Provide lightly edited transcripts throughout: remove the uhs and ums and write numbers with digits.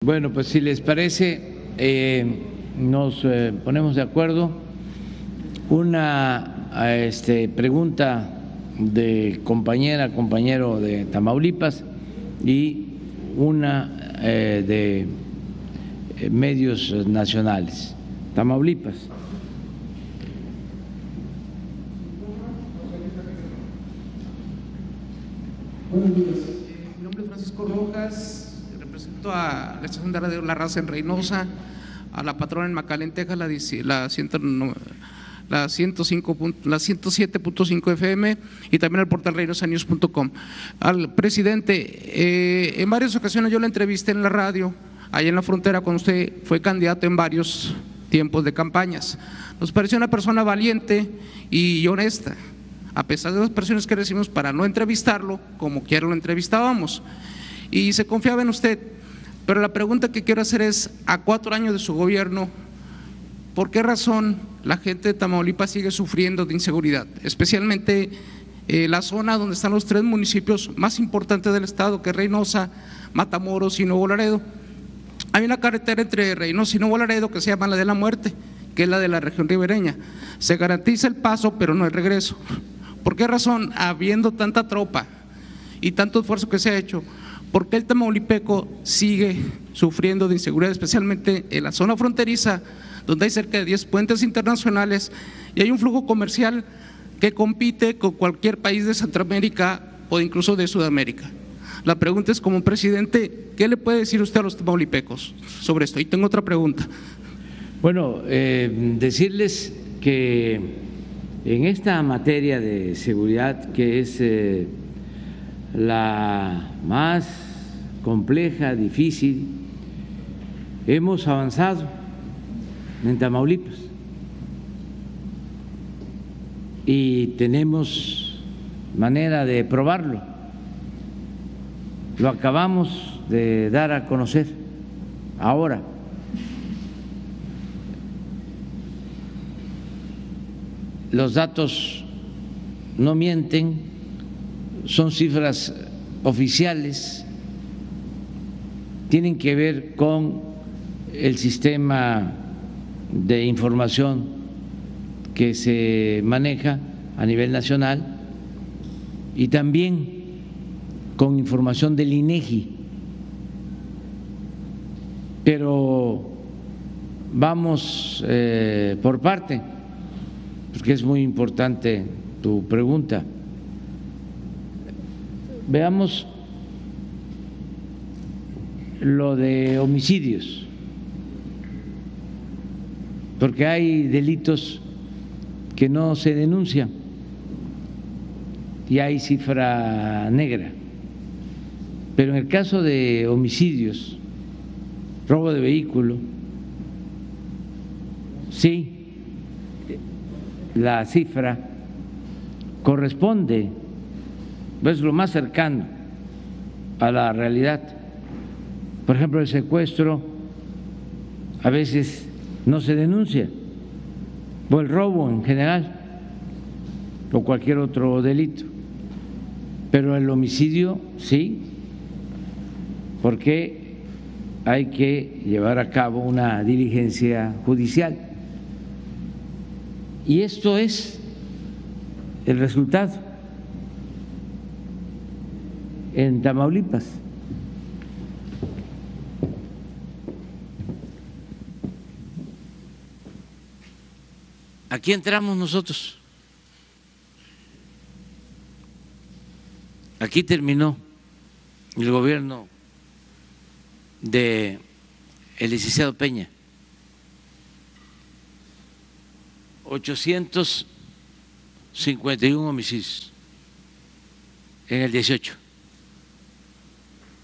Bueno, pues si les parece, nos ponemos de acuerdo. Una pregunta de compañero de Tamaulipas y una de medios nacionales. Tamaulipas. Buenos días. Mi nombre es Francisco Rojas, represento a la estación de radio La Raza en Reynosa, a la patrona en McAllen, Texas, la 107.5 FM y también al portal reynosanews.com. Al presidente, en varias ocasiones yo la entrevisté en la radio, allá en la frontera, cuando usted fue candidato en varios tiempos de campañas. Nos pareció una persona valiente y honesta. A pesar de las presiones que recibimos para no entrevistarlo, como quiera lo entrevistábamos, y se confiaba en usted. Pero la pregunta que quiero hacer es, a 4 años de su gobierno, ¿por qué razón la gente de Tamaulipas sigue sufriendo de inseguridad? Especialmente la zona donde están los 3 municipios más importantes del estado, que es Reynosa, Matamoros y Nuevo Laredo. Hay una carretera entre Reynosa y Nuevo Laredo que se llama la de la muerte, que es la de la región ribereña. Se garantiza el paso, pero no el regreso. ¿Por qué razón, habiendo tanta tropa y tanto esfuerzo que se ha hecho, por qué el tamaulipeco sigue sufriendo de inseguridad, especialmente en la zona fronteriza, donde hay cerca de 10 puentes internacionales y hay un flujo comercial que compite con cualquier país de Centroamérica o incluso de Sudamérica? La pregunta es, como presidente, ¿qué le puede decir usted a los tamaulipecos sobre esto? Y tengo otra pregunta. Bueno, decirles que en esta materia de seguridad, que es la más compleja, difícil, hemos avanzado en Tamaulipas y tenemos manera de probarlo. Lo acabamos de dar a conocer ahora. Los datos no mienten, son cifras oficiales, tienen que ver con el sistema de información que se maneja a nivel nacional y también con información del INEGI. Pero vamos por parte, porque es muy importante tu pregunta. Veamos lo de homicidios, porque hay delitos que no se denuncian y hay cifra negra. Pero en el caso de homicidios, robo de vehículo, sí, la cifra corresponde, es lo más cercano a la realidad. Por ejemplo, el secuestro a veces no se denuncia, o el robo en general, o cualquier otro delito, pero el homicidio sí, porque hay que llevar a cabo una diligencia judicial. Y esto es el resultado en Tamaulipas. Aquí entramos nosotros. Aquí terminó el gobierno de el licenciado Peña. 851 homicidios en el 18.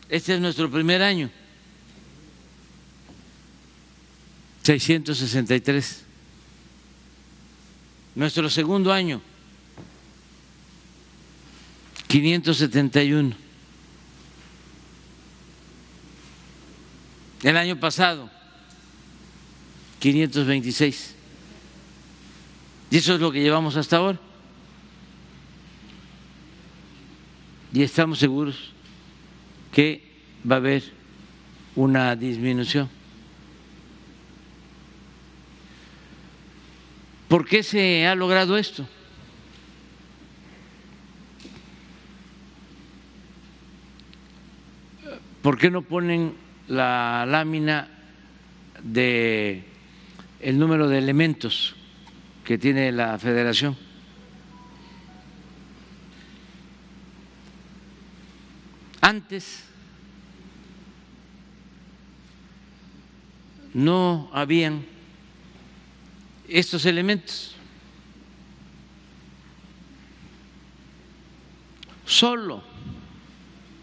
Este es nuestro primer año. 663. Nuestro segundo año, 571. El año pasado, 526. Y eso es lo que llevamos hasta ahora. Y estamos seguros que va a haber una disminución. ¿Por qué se ha logrado esto? ¿Por qué no ponen la lámina de el número de elementos que tiene la Federación? Antes no habían estos elementos. Solo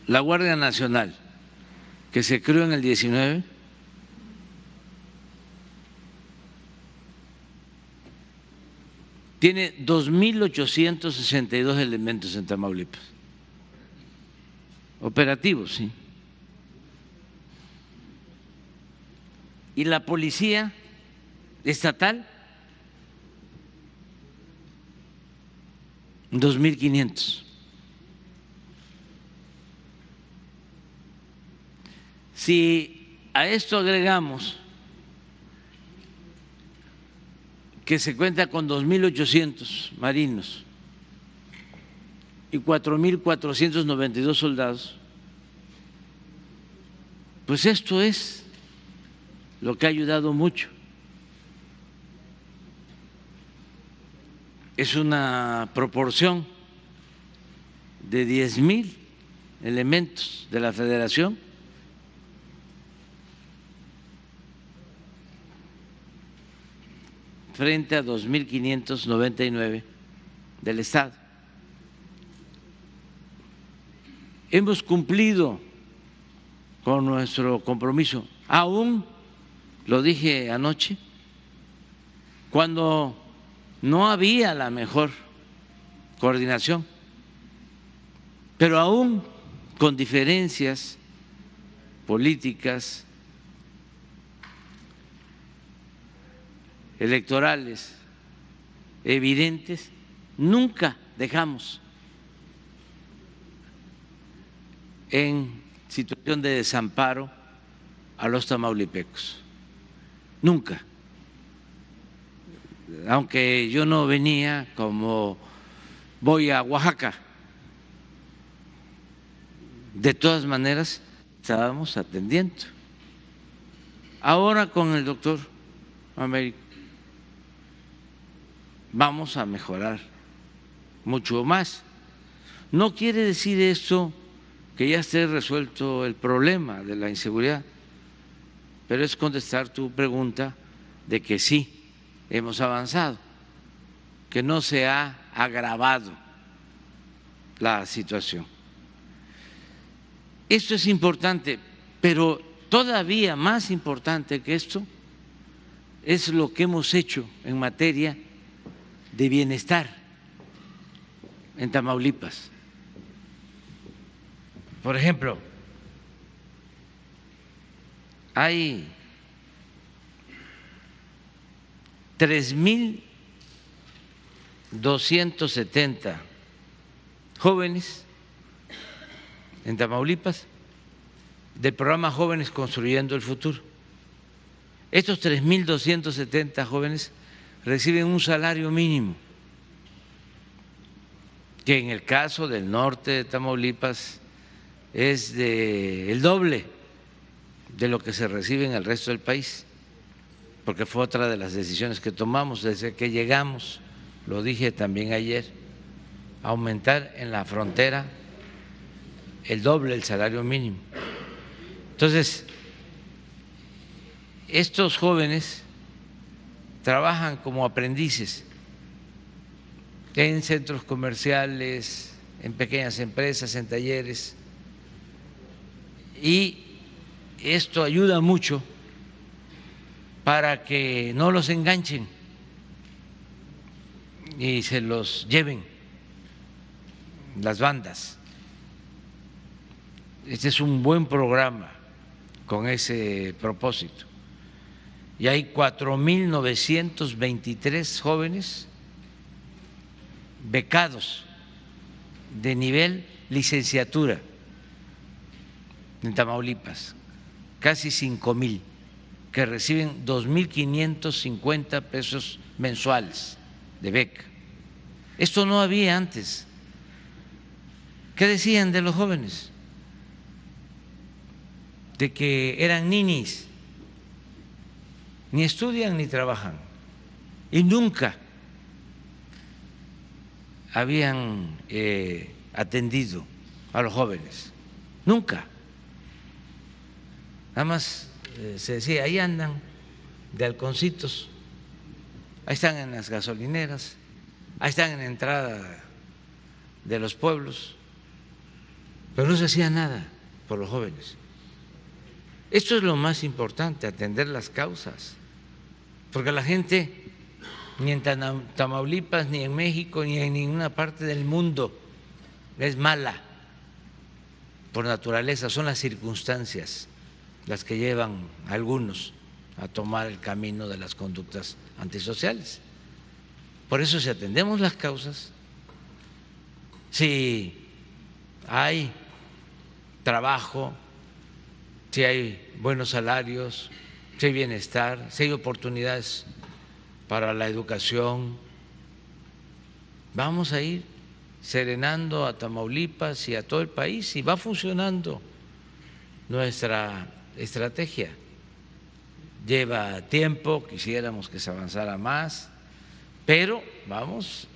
la Guardia Nacional, que se creó en el 19, tiene 2.862 elementos en Tamaulipas, operativos, sí. Y la policía estatal, 2.500. Si a esto agregamos que se cuenta con 2.800 marinos y 4.492 soldados, pues esto es lo que ha ayudado mucho. Es una proporción de 10,000 elementos de la Federación frente a 2.599 del Estado. Hemos cumplido con nuestro compromiso, aún, lo dije anoche, cuando no había la mejor coordinación, pero aún con diferencias políticas, electorales evidentes, nunca dejamos en situación de desamparo a los tamaulipecos, nunca. Aunque yo no venía como voy a Oaxaca, de todas maneras estábamos atendiendo. Ahora con el doctor Américo vamos a mejorar mucho más. No quiere decir esto que ya esté resuelto el problema de la inseguridad, pero es contestar tu pregunta de que sí hemos avanzado, que no se ha agravado la situación. Esto es importante, pero todavía más importante que esto es lo que hemos hecho en materia de bienestar en Tamaulipas. Por ejemplo, hay 3.270 jóvenes en Tamaulipas del programa Jóvenes Construyendo el Futuro. Estos 3.270 jóvenes reciben un salario mínimo, que en el caso del norte de Tamaulipas es el doble de lo que se recibe en el resto del país, porque fue otra de las decisiones que tomamos desde que llegamos, lo dije también ayer, aumentar en la frontera el doble del salario mínimo. Entonces, estos jóvenes trabajan como aprendices en centros comerciales, en pequeñas empresas, en talleres, y esto ayuda mucho para que no los enganchen y se los lleven las bandas. Este es un buen programa con ese propósito. Y hay 4.923 jóvenes becados de nivel licenciatura en Tamaulipas, casi 5,000, que reciben 2,550 pesos mensuales de beca. Esto no había antes. ¿Qué decían de los jóvenes? De que eran ninis, ni estudian ni trabajan, y nunca habían atendido a los jóvenes, nunca. Nada más se decía, ahí andan de halconcitos, ahí están en las gasolineras, ahí están en la entrada de los pueblos, pero no se hacía nada por los jóvenes. Esto es lo más importante, atender las causas, porque la gente ni en Tamaulipas, ni en México, ni en ninguna parte del mundo es mala por naturaleza, son las circunstancias las que llevan a algunos a tomar el camino de las conductas antisociales. Por eso, si atendemos las causas, si hay trabajo, si hay buenos salarios, si hay bienestar, si hay oportunidades para la educación, vamos a ir serenando a Tamaulipas y a todo el país y va funcionando nuestra estrategia. Lleva tiempo, quisiéramos que se avanzara más, pero vamos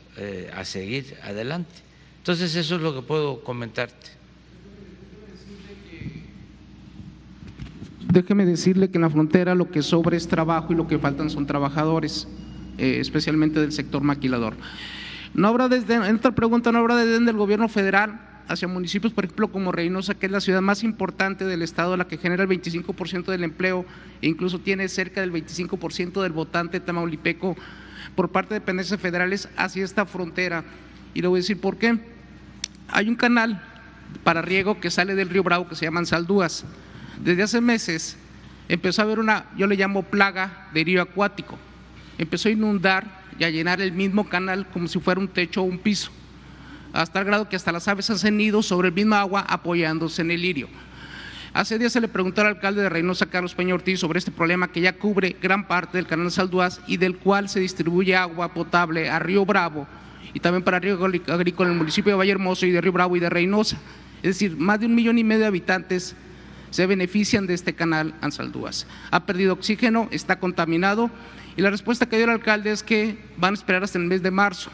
a seguir adelante. Entonces, eso es lo que puedo comentarte. Déjeme decirle que en la frontera lo que sobra es trabajo y lo que faltan son trabajadores, especialmente del sector maquilador. No habrá en otra pregunta, no habrá desdén del gobierno federal hacia municipios, por ejemplo, como Reynosa, que es la ciudad más importante del estado, la que genera el 25% del empleo e incluso tiene cerca del 25% del votante tamaulipeco por parte de dependencias federales hacia esta frontera. Y le voy a decir por qué. Hay un canal para riego que sale del río Bravo que se llama Saldúas. Desde hace meses empezó a haber una, yo le llamo plaga de río acuático. Empezó a inundar y a llenar el mismo canal como si fuera un techo o un piso, hasta el grado que hasta las aves hacen nidos sobre el mismo agua apoyándose en el lirio. Hace días se le preguntó al alcalde de Reynosa, Carlos Peña Ortiz, sobre este problema que ya cubre gran parte del canal Saldúas y del cual se distribuye agua potable a Río Bravo y también para Río Agrícola en el municipio de Vallehermoso y de Río Bravo y de Reynosa. Es decir, más de 1,5 millones de habitantes se benefician de este canal Ansaldúas. Ha perdido oxígeno, está contaminado y la respuesta que dio el alcalde es que van a esperar hasta el mes de marzo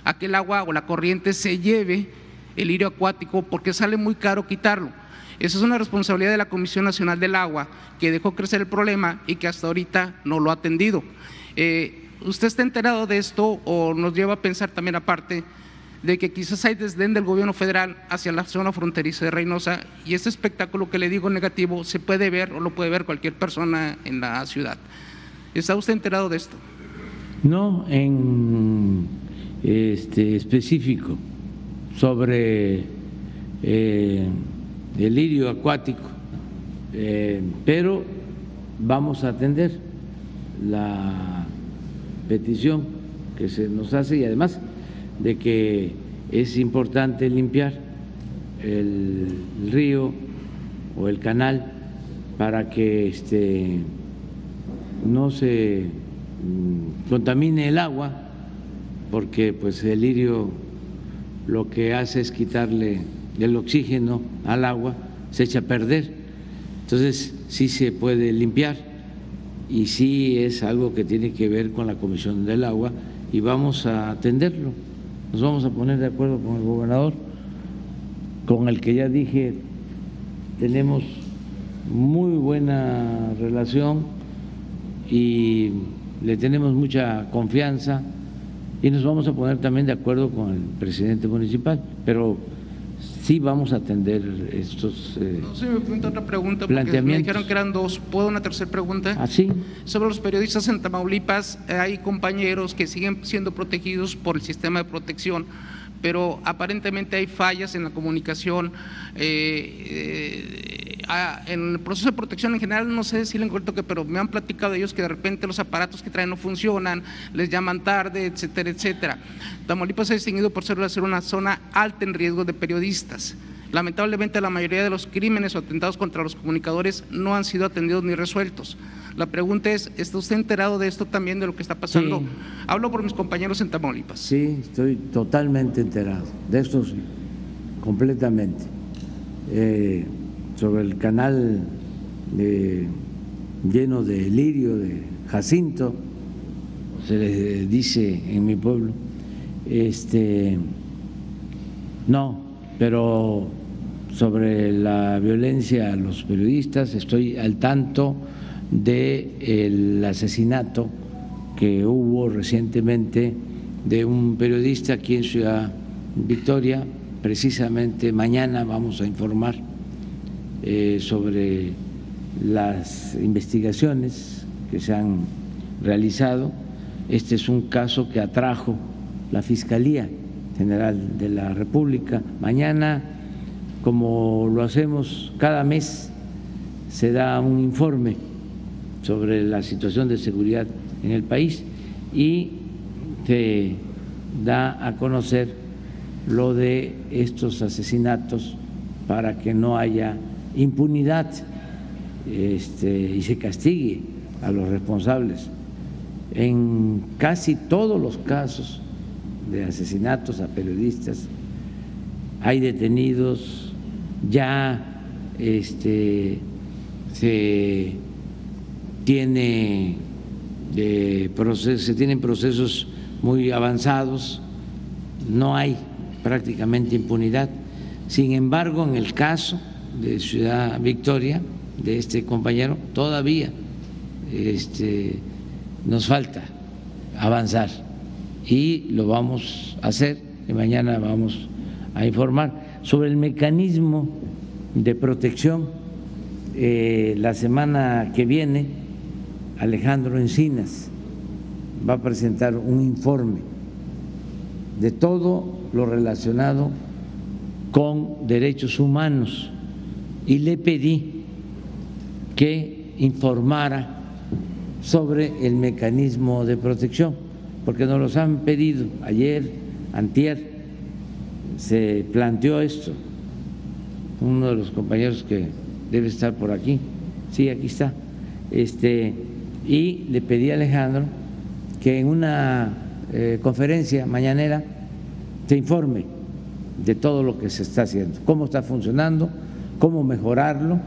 a que el agua o la corriente se lleve el lirio acuático porque sale muy caro quitarlo. Esa es una responsabilidad de la Comisión Nacional del Agua que dejó crecer el problema y que hasta ahorita no lo ha atendido. ¿Usted está enterado de esto o nos lleva a pensar también aparte de que quizás hay desdén del gobierno federal hacia la zona fronteriza de Reynosa y este espectáculo que le digo negativo se puede ver o lo puede ver cualquier persona en la ciudad? ¿Está usted enterado de esto? No, en específico sobre el lirio acuático, pero vamos a atender la petición que se nos hace y además de que es importante limpiar el río o el canal para que no se contamine el agua, porque pues el lirio lo que hace es quitarle el oxígeno al agua, se echa a perder. Entonces sí se puede limpiar y sí es algo que tiene que ver con la Comisión del Agua y vamos a atenderlo. Nos vamos a poner de acuerdo con el gobernador, con el que ya dije tenemos muy buena relación y le tenemos mucha confianza, y nos vamos a poner también de acuerdo con el presidente municipal, pero sí vamos a atender estos no sé, me pregunta otra pregunta porque me dijeron que eran dos. ¿Puedo una tercera pregunta? ¿Ah, sí? Sobre los periodistas en Tamaulipas, hay compañeros que siguen siendo protegidos por el sistema de protección, pero aparentemente hay fallas en la comunicación. En el proceso de protección en general, no sé decirle en corto que, pero me han platicado ellos que de repente los aparatos que traen no funcionan, les llaman tarde, etcétera, etcétera. Tamaulipas se ha distinguido por ser una zona alta en riesgo de periodistas. Lamentablemente, la mayoría de los crímenes o atentados contra los comunicadores no han sido atendidos ni resueltos. La pregunta es, ¿está usted enterado de esto también, de lo que está pasando? Sí. Hablo por mis compañeros en Tamaulipas. Sí, estoy totalmente enterado de esto, sí, completamente. Sobre el canal lleno de lirio, de jacinto, se les dice en mi pueblo, no, pero sobre la violencia a los periodistas estoy al tanto del asesinato que hubo recientemente de un periodista aquí en Ciudad Victoria. Precisamente mañana vamos a informar sobre las investigaciones que se han realizado. Este es un caso que atrajo la Fiscalía General de la República. Mañana, como lo hacemos cada mes, se da un informe sobre la situación de seguridad en el país y se da a conocer lo de estos asesinatos para que no haya impunidad y se castigue a los responsables. En casi todos los casos de asesinatos a periodistas hay detenidos, ya se tienen procesos muy avanzados, no hay prácticamente impunidad. Sin embargo, en el caso de Ciudad Victoria, de este compañero, todavía nos falta avanzar y lo vamos a hacer y mañana vamos a informar sobre el mecanismo de protección. La semana que viene Alejandro Encinas va a presentar un informe de todo lo relacionado con derechos humanos y le pedí que informara sobre el mecanismo de protección, porque nos los han pedido ayer, antier, se planteó esto, uno de los compañeros que debe estar por aquí, sí, aquí está, y le pedí a Alejandro que en una conferencia mañanera se informe de todo lo que se está haciendo, cómo está funcionando, cómo mejorarlo,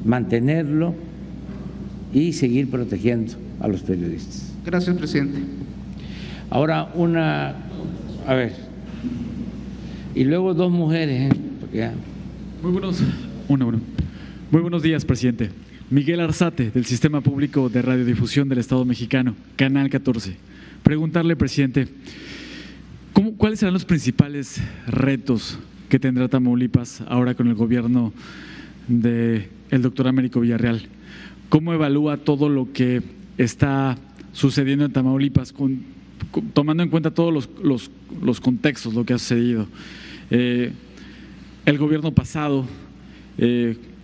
mantenerlo y seguir protegiendo a los periodistas. Gracias, presidente. Ahora a ver, y luego dos mujeres, porque ya. Muy buenos días, presidente. Miguel Arzate, del Sistema Público de Radiodifusión del Estado Mexicano, Canal 14. Preguntarle, presidente, ¿cuáles serán los principales retos que tendrá Tamaulipas ahora con el gobierno del doctor Américo Villarreal? ¿Cómo evalúa todo lo que está sucediendo en Tamaulipas, tomando en cuenta todos los contextos, lo que ha sucedido? El gobierno pasado,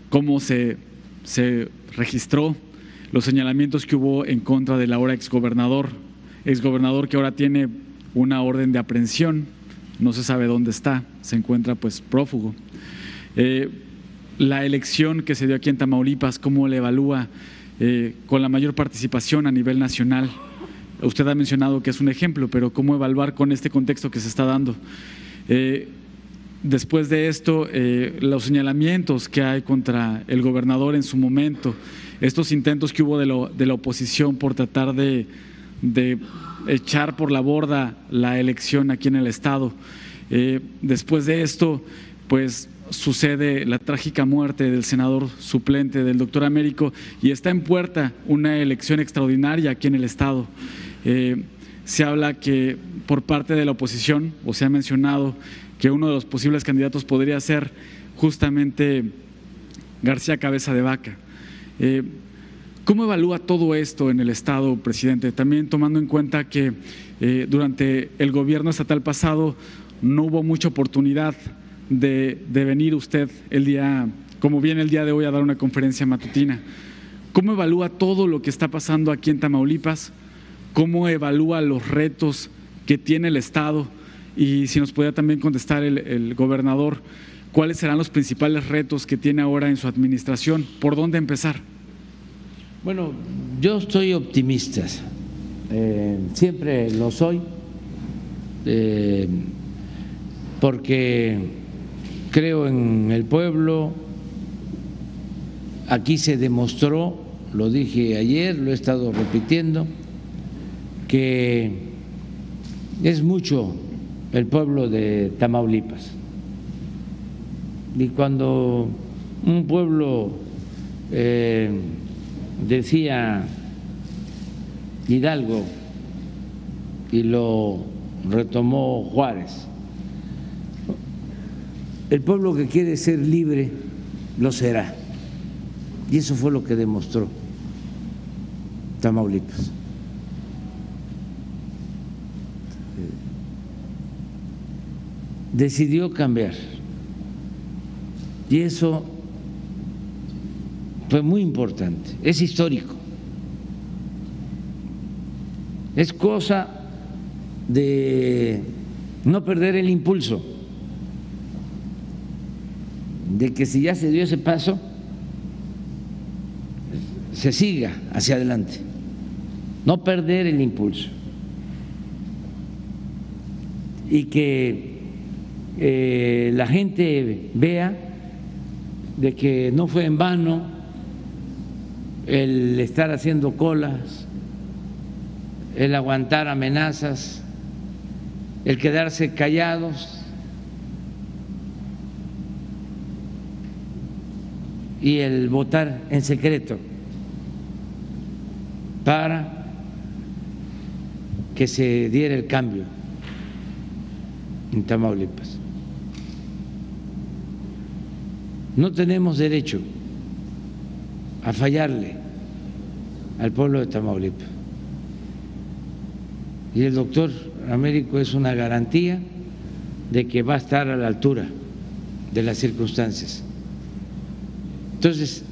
cómo se registró, los señalamientos que hubo en contra del ahora exgobernador que ahora tiene una orden de aprehensión, no se sabe dónde está, se encuentra pues prófugo. La elección que se dio aquí en Tamaulipas, ¿cómo la evalúa con la mayor participación a nivel nacional? Usted ha mencionado que es un ejemplo, pero ¿cómo evaluar con este contexto que se está dando? Después de esto, los señalamientos que hay contra el gobernador en su momento, estos intentos que hubo de la oposición por tratar de echar por la borda la elección aquí en el Estado. Después de esto, pues sucede la trágica muerte del senador suplente del doctor Américo y está en puerta una elección extraordinaria aquí en el Estado. Se habla que por parte de la oposición, o se ha mencionado que uno de los posibles candidatos podría ser justamente García Cabeza de Vaca. ¿Cómo evalúa todo esto en el Estado, presidente? También tomando en cuenta que durante el gobierno estatal pasado no hubo mucha oportunidad de venir usted como viene el día de hoy, a dar una conferencia matutina. ¿Cómo evalúa todo lo que está pasando aquí en Tamaulipas? ¿Cómo evalúa los retos que tiene el Estado? Y si nos podía también contestar el gobernador, ¿cuáles serán los principales retos que tiene ahora en su administración? ¿Por dónde empezar? Bueno, yo estoy optimista, siempre lo soy, porque creo en el pueblo. Aquí se demostró, lo dije ayer, lo he estado repitiendo, que es mucho el pueblo de Tamaulipas. Y cuando un pueblo, decía Hidalgo, y lo retomó Juárez, el pueblo que quiere ser libre lo será. Y eso fue lo que demostró Tamaulipas. Decidió cambiar. Y eso fue muy importante, es histórico. Es cosa de no perder el impulso, de que si ya se dio ese paso, se siga hacia adelante, no perder el impulso, y que la gente vea de que no fue en vano el estar haciendo colas, el aguantar amenazas, el quedarse callados y el votar en secreto para que se diera el cambio en Tamaulipas. No tenemos derecho a fallarle al pueblo de Tamaulipas. Y el doctor Américo es una garantía de que va a estar a la altura de las circunstancias. Entonces,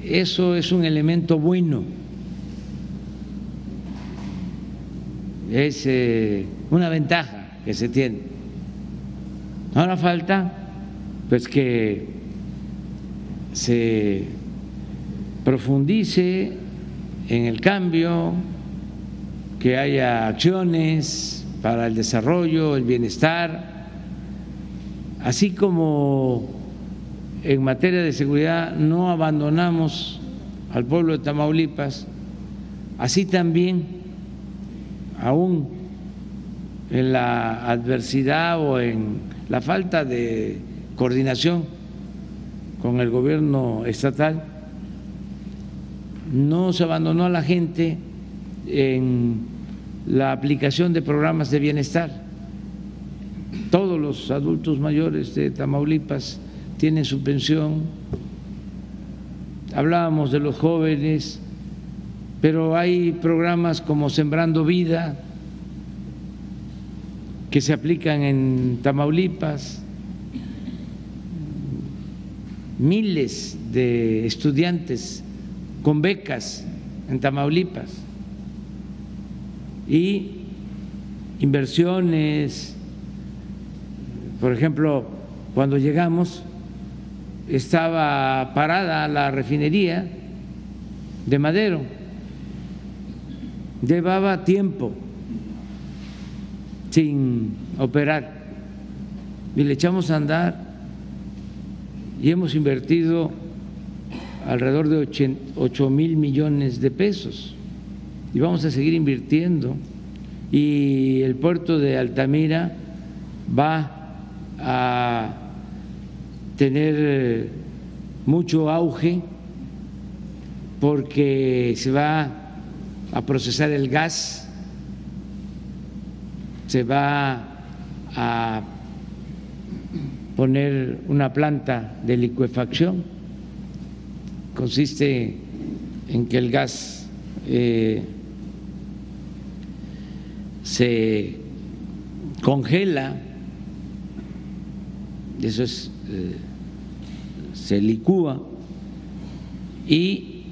eso es un elemento bueno, es una ventaja que se tiene. Ahora falta pues que se profundice en el cambio, que haya acciones para el desarrollo, el bienestar, así como en materia de seguridad no abandonamos al pueblo de Tamaulipas, así también, aún en la adversidad o en la falta de coordinación con el gobierno estatal, no se abandonó a la gente en la aplicación de programas de bienestar. Todos los adultos mayores de Tamaulipas tienen su pensión. Hablábamos de los jóvenes, pero hay programas como Sembrando Vida que se aplican en Tamaulipas. Miles de estudiantes con becas en Tamaulipas y inversiones. Por ejemplo, cuando llegamos estaba parada la refinería de Madero, llevaba tiempo sin operar y le echamos a andar y hemos invertido alrededor de 8,000 millones de pesos y vamos a seguir invirtiendo, y el puerto de Altamira va a tener mucho auge porque se va a procesar el gas, se va a poner una planta de licuefacción. Consiste en que el gas se congela, eso es, se licúa y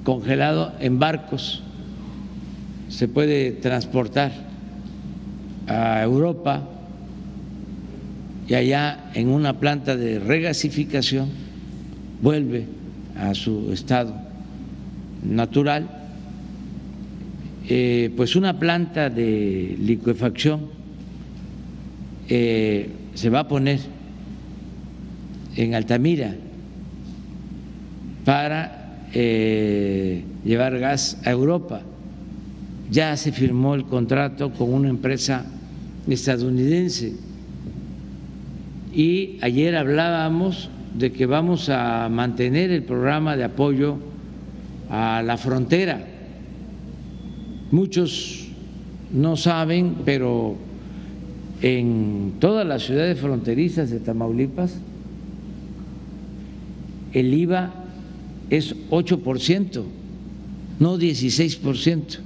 congelado en barcos se puede transportar a Europa y allá en una planta de regasificación vuelve a su estado natural, pues una planta de licuefacción se va a poner en Altamira para llevar gas a Europa. Ya se firmó el contrato con una empresa estadounidense y ayer hablábamos de que vamos a mantener el programa de apoyo a la frontera. Muchos no saben, pero en todas las ciudades fronterizas de Tamaulipas el IVA es 8%, no 16%.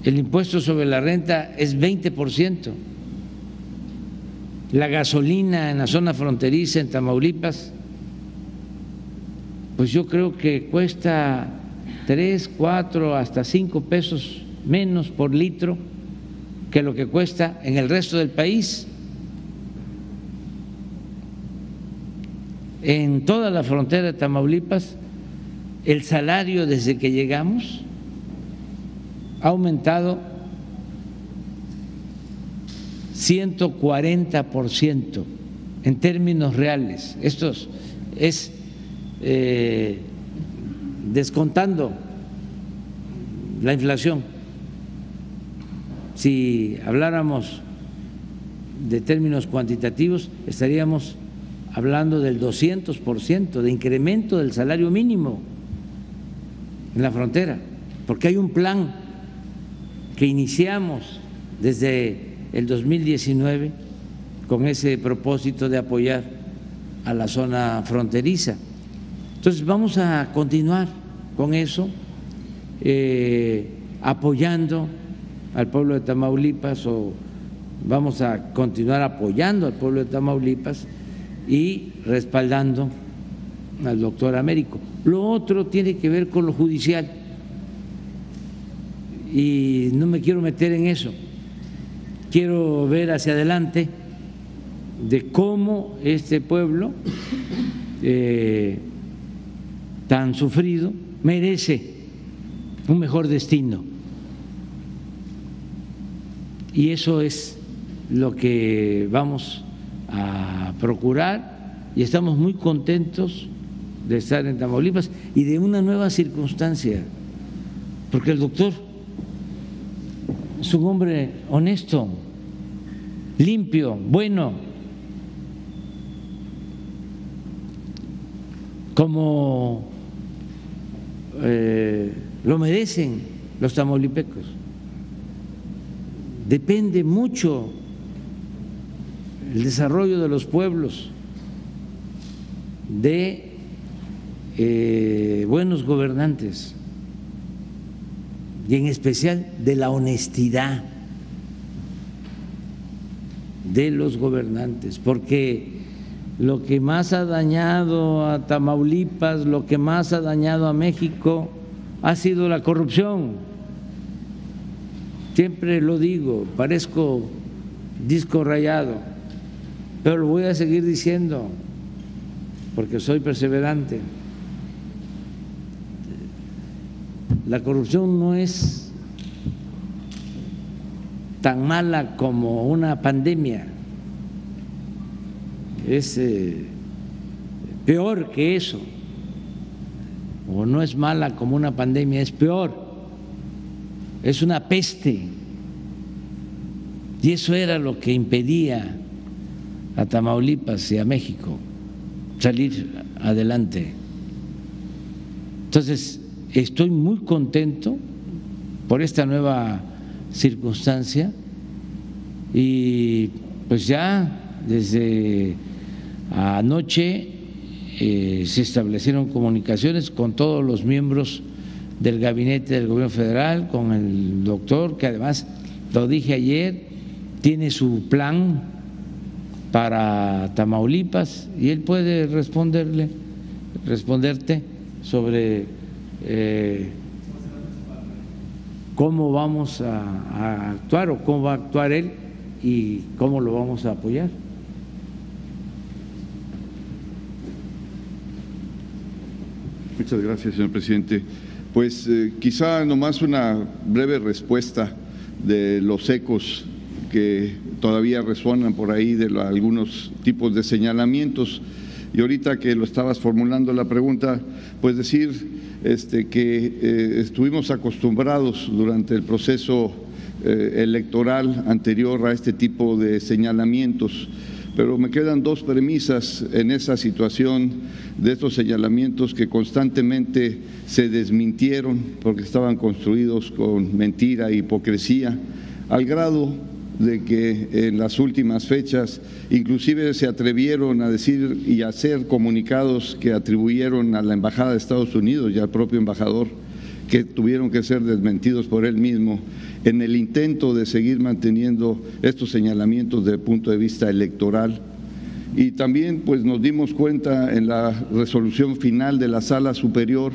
El impuesto sobre la renta es 20%. La gasolina en la zona fronteriza en Tamaulipas, pues yo creo que cuesta 3, 4, hasta 5 pesos menos por litro que lo que cuesta en el resto del país. En toda la frontera de Tamaulipas, el salario desde que llegamos ha aumentado 140% en términos reales. Esto es descontando la inflación. Si habláramos de términos cuantitativos, estaríamos hablando del 200% de incremento del salario mínimo en la frontera, porque hay un plan que iniciamos desde el 2019 con ese propósito de apoyar a la zona fronteriza. Entonces vamos a continuar con eso, apoyando al pueblo de Tamaulipas, o vamos a continuar apoyando al pueblo de Tamaulipas y respaldando al doctor Américo. Lo otro tiene que ver con lo judicial y no me quiero meter en eso. Quiero ver hacia adelante de cómo este pueblo tan sufrido merece un mejor destino. Y eso es lo que vamos a procurar, y estamos muy contentos de estar en Tamaulipas y de una nueva circunstancia, porque el doctor es un hombre honesto, limpio, bueno, como lo merecen los tamaulipecos. Depende mucho el desarrollo de los pueblos de buenos gobernantes, y en especial de la honestidad de los gobernantes, porque lo que más ha dañado a Tamaulipas, lo que más ha dañado a México ha sido la corrupción. Siempre lo digo, parezco disco rayado, pero lo voy a seguir diciendo porque soy perseverante. La corrupción no es tan mala como una pandemia, es peor que eso, o no es mala como una pandemia, es peor. Es una peste, y eso era lo que impedía a Tamaulipas y a México salir adelante. Entonces, estoy muy contento por esta nueva circunstancia, y pues ya desde anoche se establecieron comunicaciones con todos los miembros del gabinete del gobierno federal, con el doctor, que además, lo dije ayer, tiene su plan para Tamaulipas, y él puede responderte sobre cómo vamos a actuar o cómo va a actuar él y cómo lo vamos a apoyar. Muchas gracias, señor presidente. Pues quizá nomás una breve respuesta de los ecos que todavía resuenan por ahí de algunos tipos de señalamientos. Y ahorita que lo estabas formulando la pregunta, pues decir que estuvimos acostumbrados durante el proceso electoral anterior a este tipo de señalamientos, pero me quedan dos premisas en esa situación de estos señalamientos que constantemente se desmintieron porque estaban construidos con mentira e hipocresía, al grado de que en las últimas fechas inclusive se atrevieron a decir y a hacer comunicados que atribuyeron a la Embajada de Estados Unidos y al propio embajador, que tuvieron que ser desmentidos por él mismo en el intento de seguir manteniendo estos señalamientos desde el punto de vista electoral. Y también pues nos dimos cuenta en la resolución final de la Sala Superior,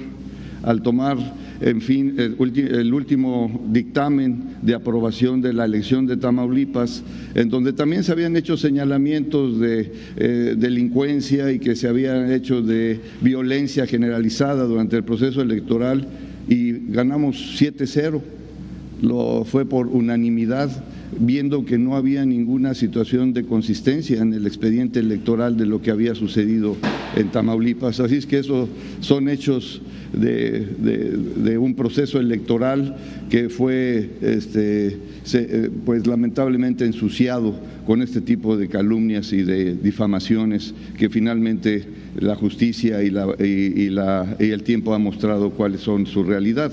al tomar, en fin, el último dictamen de aprobación de la elección de Tamaulipas, en donde también se habían hecho señalamientos de delincuencia y que se habían hecho de violencia generalizada durante el proceso electoral, y ganamos 7-0, fue por unanimidad, viendo que no había ninguna situación de consistencia en el expediente electoral de lo que había sucedido en Tamaulipas. Así es que esos son hechos de un proceso electoral que fue pues lamentablemente ensuciado con este tipo de calumnias y de difamaciones que finalmente la justicia y el tiempo ha mostrado cuáles son su realidad.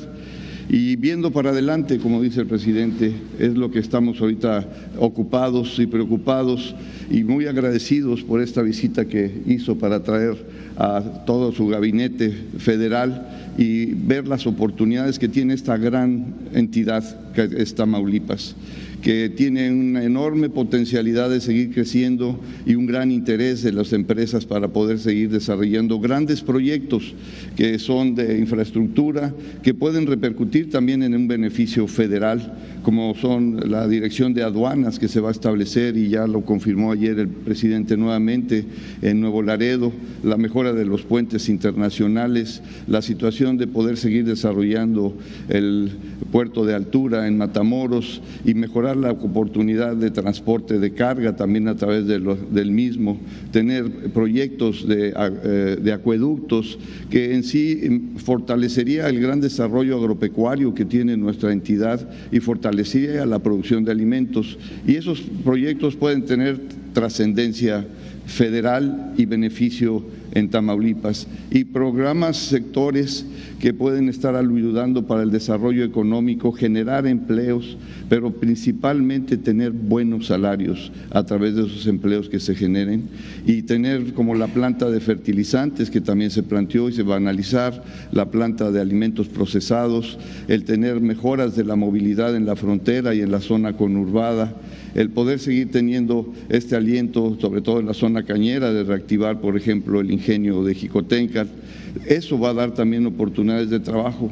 Y viendo para adelante, como dice el presidente, es lo que estamos ahorita ocupados y preocupados y muy agradecidos por esta visita que hizo para traer a todo su gabinete federal y ver las oportunidades que tiene esta gran entidad que es Tamaulipas, que tiene una enorme potencialidad de seguir creciendo y un gran interés de las empresas para poder seguir desarrollando grandes proyectos que son de infraestructura, que pueden repercutir también en un beneficio federal, como son la dirección de aduanas que se va a establecer, y ya lo confirmó ayer el presidente nuevamente, en Nuevo Laredo, la mejora de los puentes internacionales, la situación de poder seguir desarrollando el puerto de altura en Matamoros y mejorar la oportunidad de transporte de carga también a través del mismo, tener proyectos de acueductos que en sí fortalecería el gran desarrollo agropecuario que tiene nuestra entidad y fortalecería la producción de alimentos, y esos proyectos pueden tener trascendencia federal y beneficio en Tamaulipas, y programas, sectores que pueden estar ayudando para el desarrollo económico, generar empleos, pero principalmente tener buenos salarios a través de esos empleos que se generen, y tener como la planta de fertilizantes que también se planteó y se va a analizar, la planta de alimentos procesados, el tener mejoras de la movilidad en la frontera y en la zona conurbada, el poder seguir teniendo este aliento, sobre todo en la zona cañera, de reactivar, por ejemplo, el ingenio de Jicotencal. Eso va a dar también oportunidades de trabajo.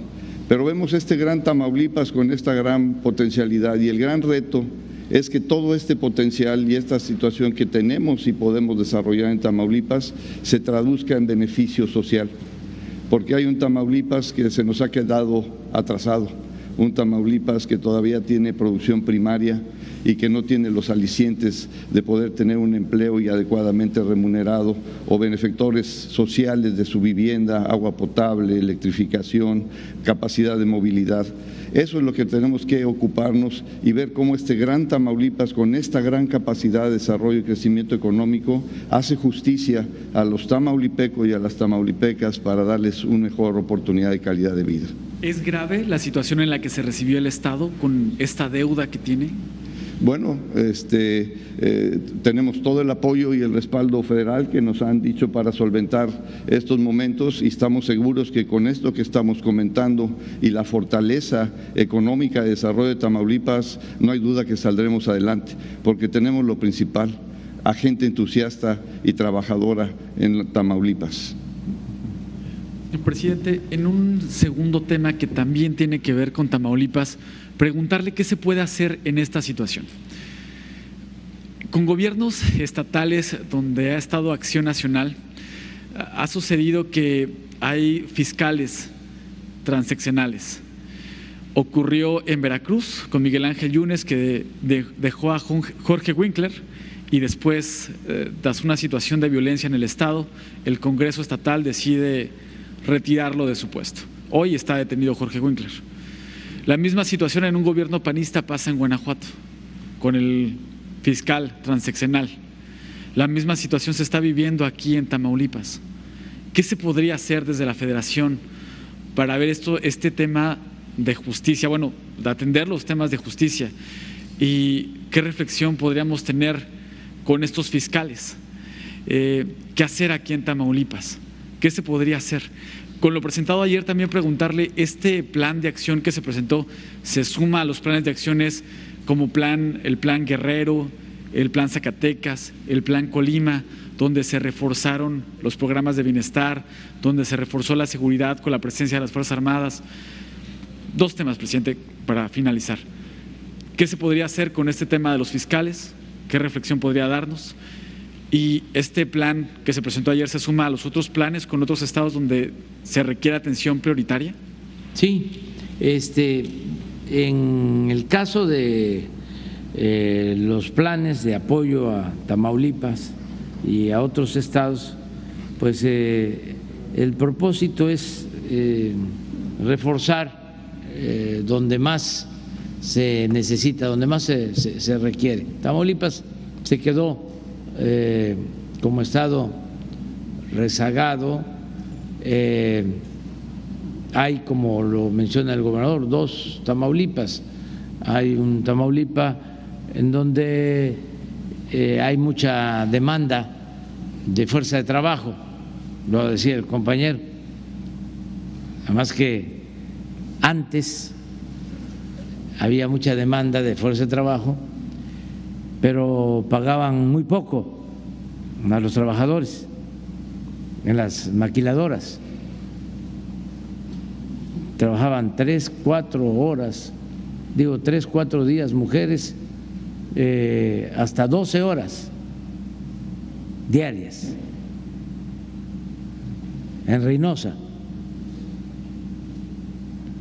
Pero vemos este gran Tamaulipas con esta gran potencialidad, y el gran reto es que todo este potencial y esta situación que tenemos y podemos desarrollar en Tamaulipas se traduzca en beneficio social, porque hay un Tamaulipas que se nos ha quedado atrasado, un Tamaulipas que todavía tiene producción primaria y que no tiene los alicientes de poder tener un empleo y adecuadamente remunerado, o benefactores sociales de su vivienda, agua potable, electrificación, capacidad de movilidad. Eso es lo que tenemos que ocuparnos y ver cómo este gran Tamaulipas, con esta gran capacidad de desarrollo y crecimiento económico, hace justicia a los tamaulipecos y a las tamaulipecas para darles una mejor oportunidad de calidad de vida. ¿Es grave la situación en la que se recibió el Estado con esta deuda que tiene? Bueno, tenemos todo el apoyo y el respaldo federal que nos han dicho para solventar estos momentos, y estamos seguros que con esto que estamos comentando y la fortaleza económica de desarrollo de Tamaulipas, no hay duda que saldremos adelante, porque tenemos lo principal, a gente entusiasta y trabajadora en Tamaulipas. Presidente, en un segundo tema que también tiene que ver con Tamaulipas, preguntarle qué se puede hacer en esta situación. Con gobiernos estatales donde ha estado Acción Nacional, ha sucedido que hay fiscales transeccionales. Ocurrió en Veracruz con Miguel Ángel Yunes, que dejó a Jorge Winkler, y después, tras una situación de violencia en el Estado, el Congreso Estatal decide retirarlo de su puesto. Hoy está detenido Jorge Winkler. La misma situación en un gobierno panista pasa en Guanajuato, con el fiscal transeccional. La misma situación se está viviendo aquí en Tamaulipas. ¿Qué se podría hacer desde la Federación para ver este tema de justicia, bueno, de atender los temas de justicia? ¿Y qué reflexión podríamos tener con estos fiscales? ¿Qué hacer aquí en Tamaulipas? ¿Qué se podría hacer? Con lo presentado ayer también preguntarle, este plan de acción que se presentó, ¿se suma a los planes de acciones como el plan Guerrero, el plan Zacatecas, el plan Colima, donde se reforzaron los programas de bienestar, donde se reforzó la seguridad con la presencia de las Fuerzas Armadas? Dos temas, presidente, para finalizar. ¿Qué se podría hacer con este tema de los fiscales? ¿Qué reflexión podría darnos? Y este plan que se presentó ayer, ¿se suma a los otros planes con otros estados donde se requiere atención prioritaria? Sí, en el caso de los planes de apoyo a Tamaulipas y a otros estados, pues el propósito es reforzar donde más se necesita, donde más se requiere. Tamaulipas se quedó como estado rezagado. Hay, como lo menciona el gobernador, dos Tamaulipas. Hay un Tamaulipa en donde hay mucha demanda de fuerza de trabajo, lo decía el compañero, además que antes había mucha demanda de fuerza de trabajo, pero pagaban muy poco a los trabajadores en las maquiladoras. Trabajaban 3, 4 horas, 3, 4 días, mujeres hasta 12 horas diarias en Reynosa,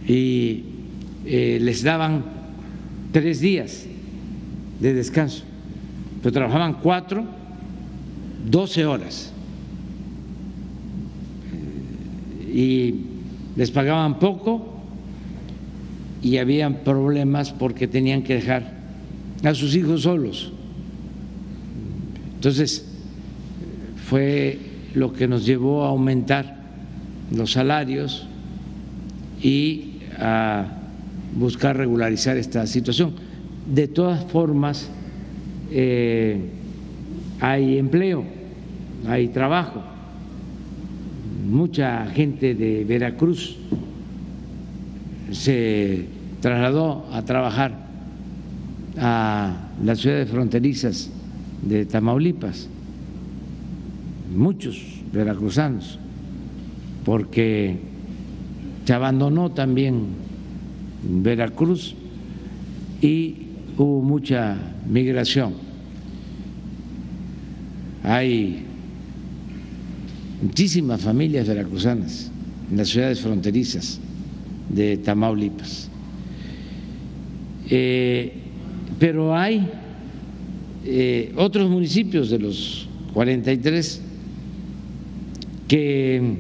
y les daban 3 días de descanso, pero trabajaban 4, 12 horas y les pagaban poco, y habían problemas porque tenían que dejar a sus hijos solos. Entonces fue lo que nos llevó a aumentar los salarios y a buscar regularizar esta situación. De todas formas, hay empleo, hay trabajo. Mucha gente de Veracruz se trasladó a trabajar a las ciudades fronterizas de Tamaulipas, muchos veracruzanos, porque se abandonó también Veracruz y hubo mucha migración. Hay muchísimas familias veracruzanas en las ciudades fronterizas de Tamaulipas, pero hay otros municipios de los 43 que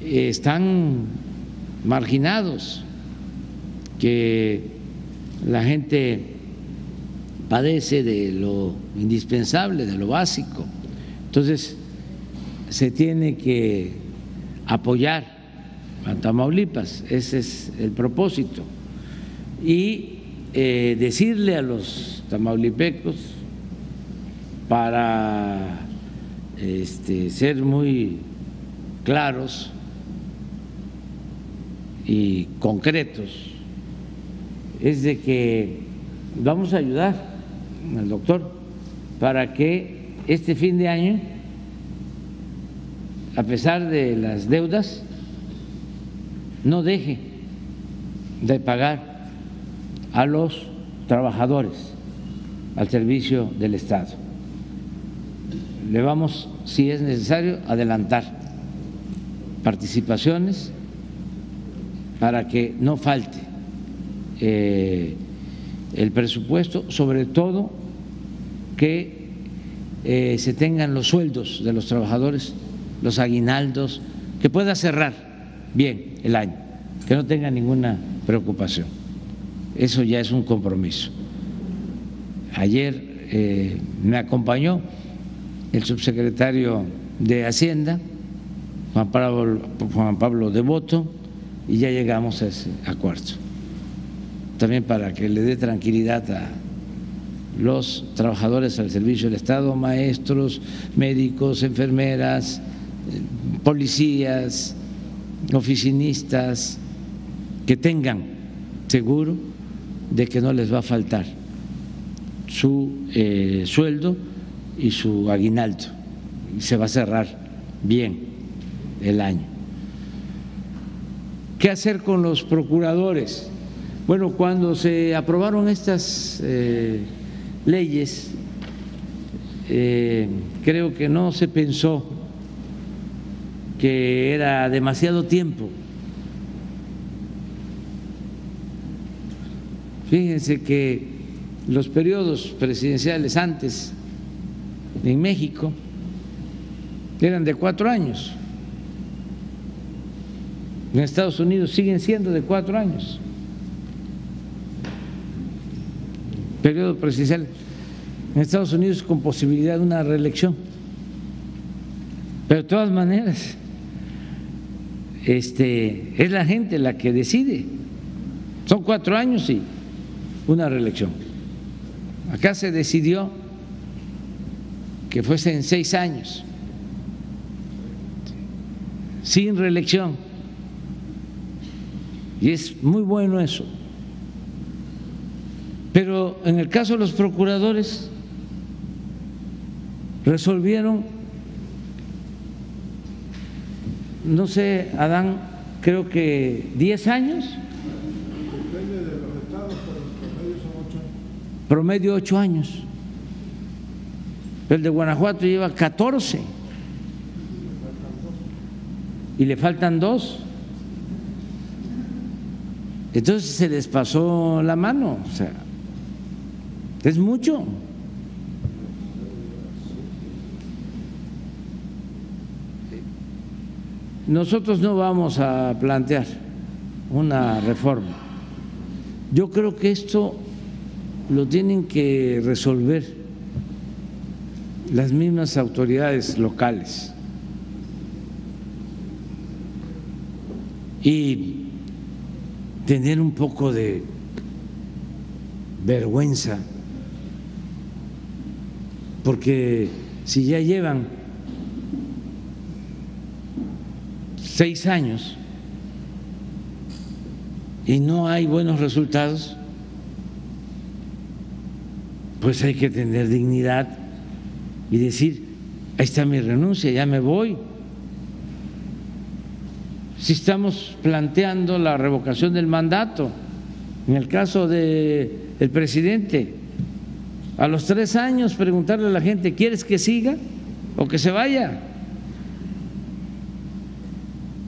están marginados, que la gente padece de lo indispensable, de lo básico. Entonces se tiene que apoyar a Tamaulipas, ese es el propósito, y decirle a los tamaulipecos, para ser muy claros y concretos, es de que vamos a ayudar al doctor para que este fin de año, a pesar de las deudas, no deje de pagar a los trabajadores al servicio del Estado. le vamos, si es necesario, adelantar participaciones para que no falte el presupuesto, sobre todo que se tengan los sueldos de los trabajadores, los aguinaldos, que pueda cerrar bien el año, que no tenga ninguna preocupación. Eso ya es un compromiso. Ayer me acompañó el subsecretario de Hacienda, Juan Pablo Devoto, y ya llegamos a ese acuerdo. También para que le dé tranquilidad a los trabajadores al servicio del Estado, maestros, médicos, enfermeras, policías, oficinistas, que tengan seguro de que no les va a faltar su sueldo y su aguinaldo, y se va a cerrar bien el año. ¿Qué hacer con los procuradores? Bueno, cuando se aprobaron estas leyes, creo que no se pensó que era demasiado tiempo. Fíjense que los periodos presidenciales antes en México eran de 4 años. En Estados Unidos siguen siendo de 4 años. Periodo presidencial en Estados Unidos con posibilidad de una reelección. Pero de todas maneras, es la gente la que decide. Son 4 años y una reelección. Acá se decidió que fuesen 6 años, sin reelección. Y es muy bueno eso. Pero en el caso de los procuradores, resolvieron, no sé, Adán, creo que 10 años. Depende de los estados, pero el promedio son 8 años. Promedio 8 años. El de Guanajuato lleva 14. Y le faltan 2. Entonces se les pasó la mano, o sea, es mucho. Nosotros no vamos a plantear una reforma. Yo creo que esto lo tienen que resolver las mismas autoridades locales. Y tener un poco de vergüenza, porque si ya llevan 6 años y no hay buenos resultados, pues hay que tener dignidad y decir, ahí está mi renuncia, ya me voy. Si estamos planteando la revocación del mandato, en el caso del presidente, a los 3 años preguntarle a la gente, ¿quieres que siga o que se vaya?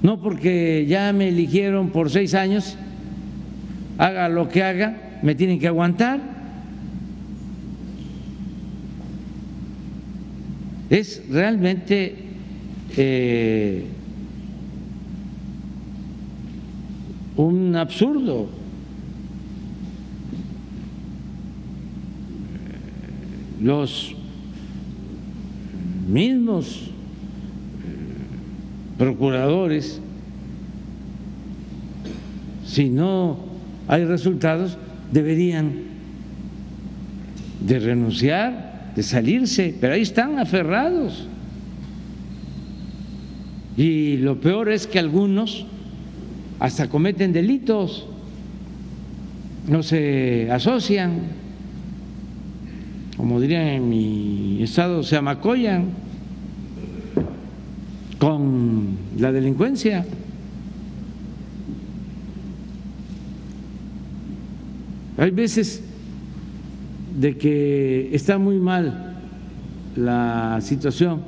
No porque ya me eligieron por 6 años, haga lo que haga, me tienen que aguantar. Es realmente un absurdo. Los mismos procuradores, si no hay resultados, deberían de renunciar, de salirse, pero ahí están aferrados. Y lo peor es que algunos hasta cometen delitos, no se asocian, como dirían en mi estado, se amacollan con la delincuencia. Hay veces de que está muy mal la situación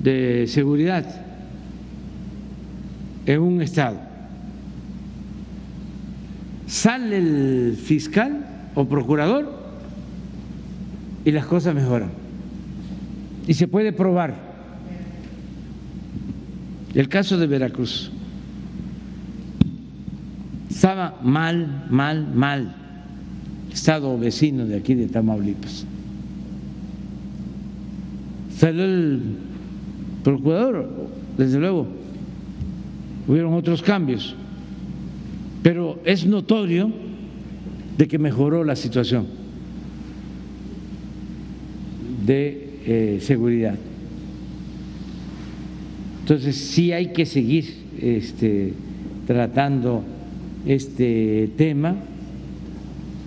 de seguridad en un estado. Sale el fiscal o procurador y las cosas mejoran. Y se puede probar. El caso de Veracruz. Estaba mal, estado vecino de aquí de Tamaulipas. Salió el procurador, desde luego, hubieron otros cambios, pero es notorio de que mejoró la situación de seguridad. Entonces sí hay que seguir tratando este tema,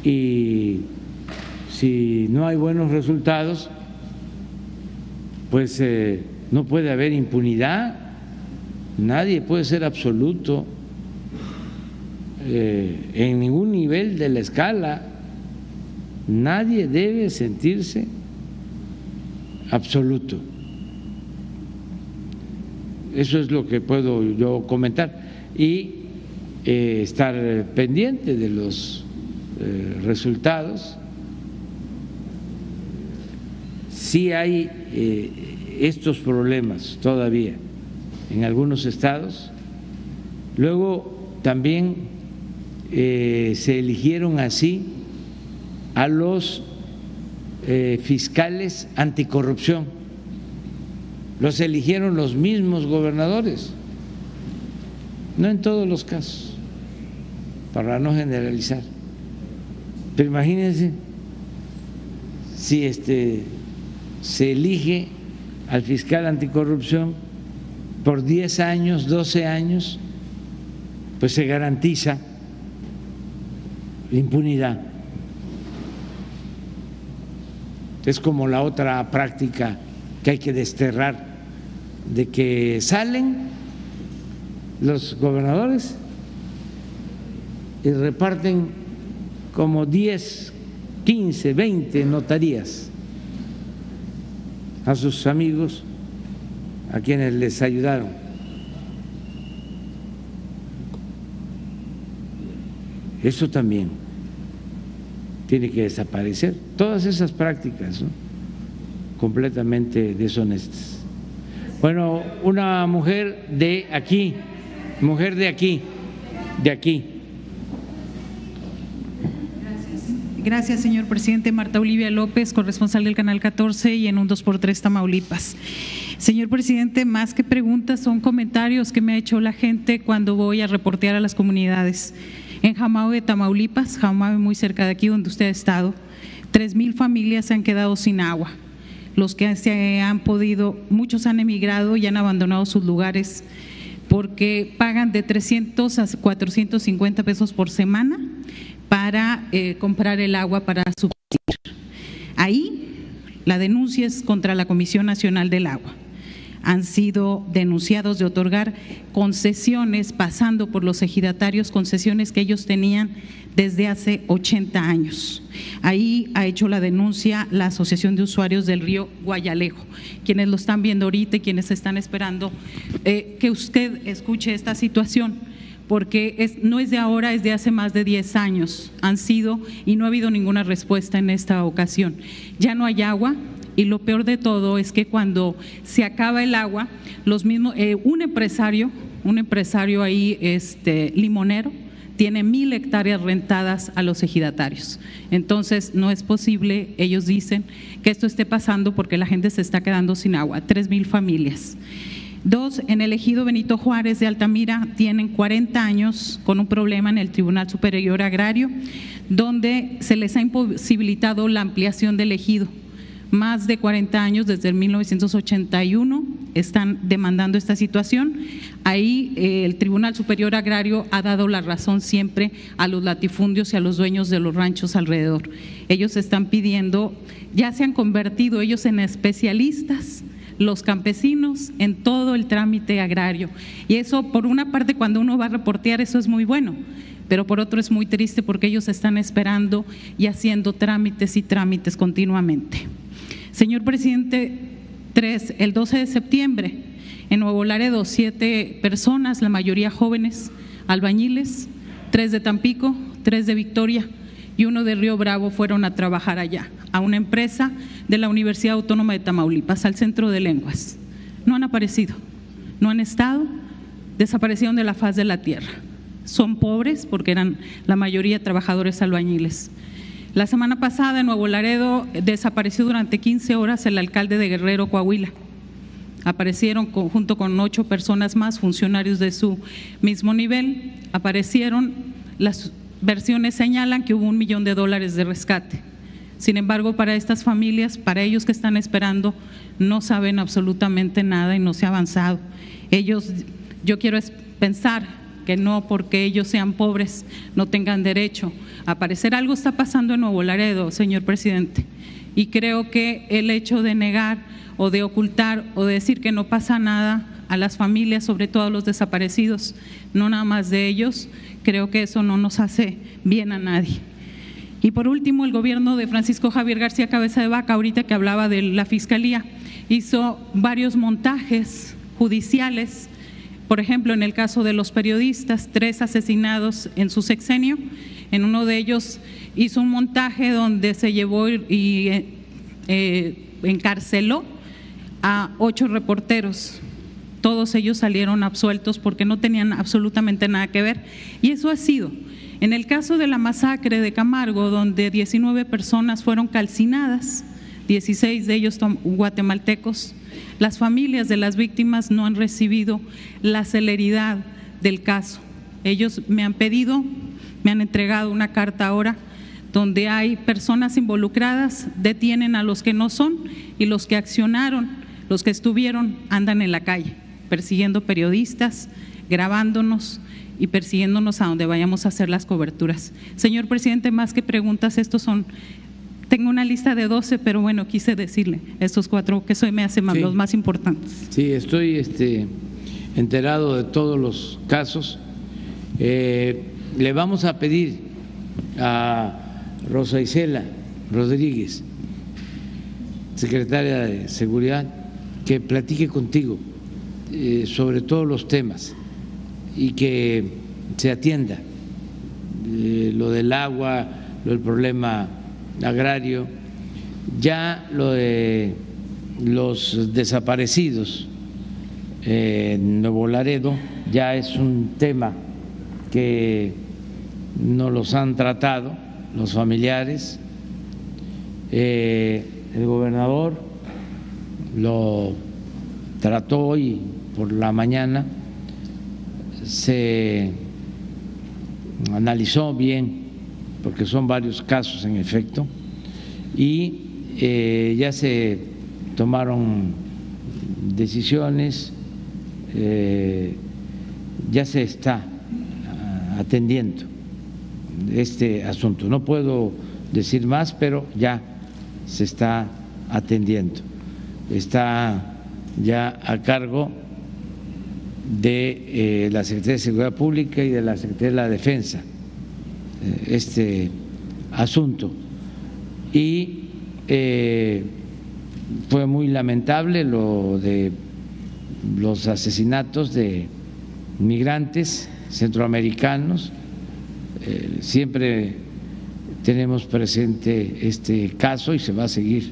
y si no hay buenos resultados, pues no puede haber impunidad, nadie puede ser absoluto en ningún nivel de la escala, nadie debe sentirse absoluto. Eso es lo que puedo yo comentar, y estar pendiente de los resultados. Sí hay estos problemas todavía en algunos estados. Luego también se eligieron así a los fiscales anticorrupción, los eligieron los mismos gobernadores, no en todos los casos, para no generalizar, pero imagínense si se elige al fiscal anticorrupción por 10 años, 12 años, pues se garantiza la impunidad. Es como la otra práctica que hay que desterrar, de que salen los gobernadores y reparten como 10, 15, 20 notarías a sus amigos, a quienes les ayudaron. Eso también tiene que desaparecer. Todas esas prácticas, ¿no?, completamente deshonestas. Bueno, una mujer de aquí, de aquí. Gracias, señor presidente. Marta Olivia López, corresponsal del Canal 14 y en un 2x3 Tamaulipas. Señor presidente, más que preguntas son comentarios que me ha hecho la gente cuando voy a reportear a las comunidades. En Jamahue, Tamaulipas, Jamahue muy cerca de aquí donde usted ha estado, 3,000 familias se han quedado sin agua. Los que se han podido, muchos han emigrado y han abandonado sus lugares porque pagan de 300 a 450 pesos por semana para comprar el agua para subsistir. Ahí la denuncia es contra la Comisión Nacional del Agua. Han sido denunciados de otorgar concesiones, pasando por los ejidatarios, concesiones que ellos tenían desde hace 80 años. Ahí ha hecho la denuncia la Asociación de Usuarios del Río Guayalejo, quienes lo están viendo ahorita y quienes están esperando que usted escuche esta situación, porque no es de ahora, es de hace más de 10 años han sido, y no ha habido ninguna respuesta en esta ocasión. Ya no hay agua. Y lo peor de todo es que cuando se acaba el agua, los mismos, un empresario ahí, limonero, tiene 1,000 hectáreas rentadas a los ejidatarios. Entonces, no es posible, ellos dicen, que esto esté pasando porque la gente se está quedando sin agua, 3,000 familias. 2, en el ejido Benito Juárez de Altamira tienen 40 años con un problema en el Tribunal Superior Agrario, donde se les ha imposibilitado la ampliación del ejido. Más de 40 años, desde el 1981, están demandando esta situación. Ahí el Tribunal Superior Agrario ha dado la razón siempre a los latifundios y a los dueños de los ranchos alrededor. Ellos están pidiendo, ya se han convertido ellos en especialistas, los campesinos, en todo el trámite agrario. Y eso, por una parte, cuando uno va a reportear, eso es muy bueno, pero por otro es muy triste porque ellos están esperando y haciendo trámites y trámites continuamente. Señor presidente, 3, el 12 de septiembre, en Nuevo Laredo, 7 personas, la mayoría jóvenes, albañiles, 3 de Tampico, 3 de Victoria y 1 de Río Bravo fueron a trabajar allá, a una empresa de la Universidad Autónoma de Tamaulipas, al Centro de Lenguas. No han aparecido, no han estado, desaparecieron de la faz de la tierra. Son pobres porque eran la mayoría trabajadores albañiles. La semana pasada en Nuevo Laredo desapareció durante 15 horas el alcalde de Guerrero, Coahuila. Aparecieron junto con 8 personas más, funcionarios de su mismo nivel, aparecieron, las versiones señalan que hubo $1 millón de rescate. Sin embargo, para estas familias, para ellos que están esperando, no saben absolutamente nada y no se ha avanzado. Yo quiero pensar que no porque ellos sean pobres no tengan derecho a aparecer. Algo está pasando en Nuevo Laredo, señor presidente, y creo que el hecho de negar o de ocultar o de decir que no pasa nada a las familias, sobre todo a los desaparecidos, no nada más de ellos, creo que eso no nos hace bien a nadie. Y por último, el gobierno de Francisco Javier García Cabeza de Vaca, ahorita que hablaba de la Fiscalía, hizo varios montajes judiciales. Por ejemplo, en el caso de los periodistas, 3 asesinados en su sexenio, en uno de ellos hizo un montaje donde se llevó y encarceló a 8 reporteros. Todos ellos salieron absueltos porque no tenían absolutamente nada que ver. Y eso ha sido. En el caso de la masacre de Camargo, donde 19 personas fueron calcinadas, 16 de ellos guatemaltecos, las familias de las víctimas no han recibido la celeridad del caso. Ellos me han pedido, me han entregado una carta ahora donde hay personas involucradas, detienen a los que no son y los que accionaron, los que estuvieron, andan en la calle persiguiendo periodistas, grabándonos y persiguiéndonos a donde vayamos a hacer las coberturas. Señor presidente, más que preguntas, tengo una lista de 12, pero bueno, quise decirle estos 4 que me hacen los más importantes. Sí, estoy enterado de todos los casos. Le vamos a pedir a Rosa Isela Rodríguez, secretaria de Seguridad, que platique contigo sobre todos los temas y que se atienda lo del agua, lo del problema agrario, ya lo de los desaparecidos en Nuevo Laredo ya es un tema que nos los han tratado los familiares, el gobernador lo trató hoy por la mañana, se analizó bien porque son varios casos en efecto, y ya se tomaron decisiones, ya se está atendiendo este asunto. No puedo decir más, pero ya se está atendiendo. Está ya a cargo de la Secretaría de Seguridad Pública y de la Secretaría de la Defensa este asunto, y fue muy lamentable lo de los asesinatos de migrantes centroamericanos. Siempre tenemos presente este caso y se va a seguir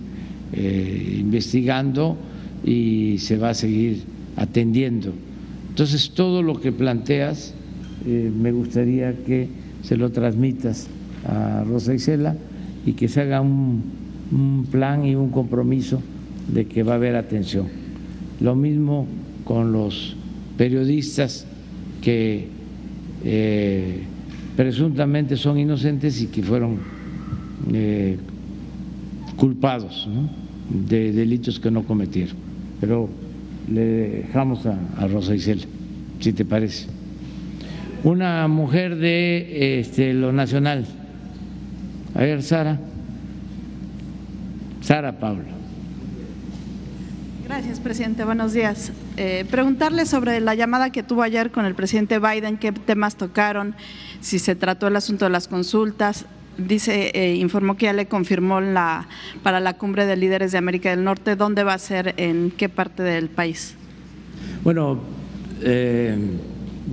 investigando y se va a seguir atendiendo. Entonces, todo lo que planteas me gustaría que se lo transmitas a Rosa Isela y que se haga un plan y un compromiso de que va a haber atención. Lo mismo con los periodistas que presuntamente son inocentes y que fueron culpados, ¿no?, de delitos que no cometieron. Pero le dejamos a Rosa Isela, si te parece. Una mujer de lo nacional. A ver, Sara Paula. Gracias, presidente. Buenos días. Preguntarle sobre la llamada que tuvo ayer con el presidente Biden, qué temas tocaron, si se trató el asunto de las consultas, informó que ya le confirmó para la cumbre de líderes de América del Norte. ¿Dónde va a ser? ¿En qué parte del país? Bueno,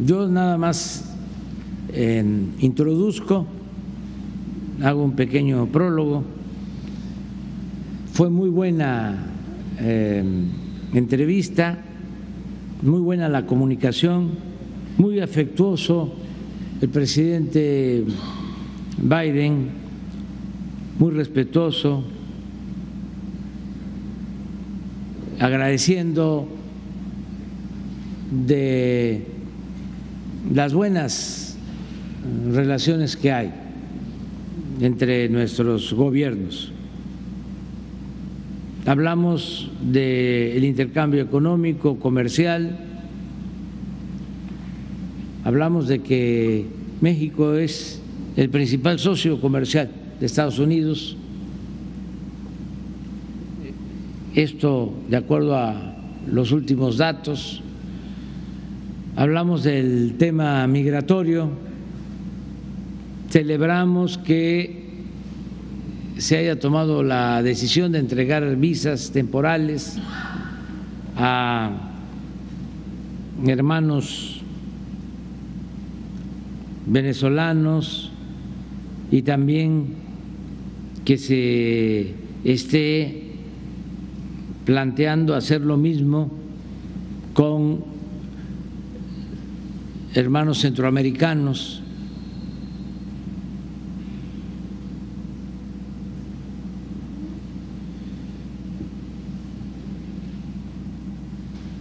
yo nada más introduzco, hago un pequeño prólogo. Fue muy buena entrevista, muy buena la comunicación, muy afectuoso el presidente Biden, muy respetuoso, agradeciendo de las buenas relaciones que hay entre nuestros gobiernos. Hablamos del intercambio económico, comercial, hablamos de que México es el principal socio comercial de Estados Unidos. Esto de acuerdo a los últimos datos. Hablamos del tema migratorio. Celebramos que se haya tomado la decisión de entregar visas temporales a hermanos venezolanos y también que se esté planteando hacer lo mismo con hermanos centroamericanos.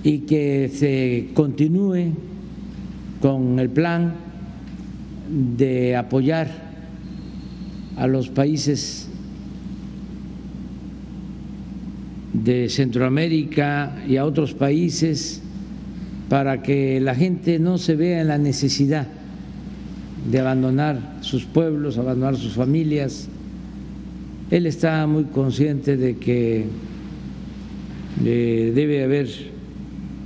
Y que se continúe con el plan de apoyar a los países de Centroamérica y a otros países para que la gente no se vea en la necesidad de abandonar sus pueblos, abandonar sus familias. Él está muy consciente de que debe haber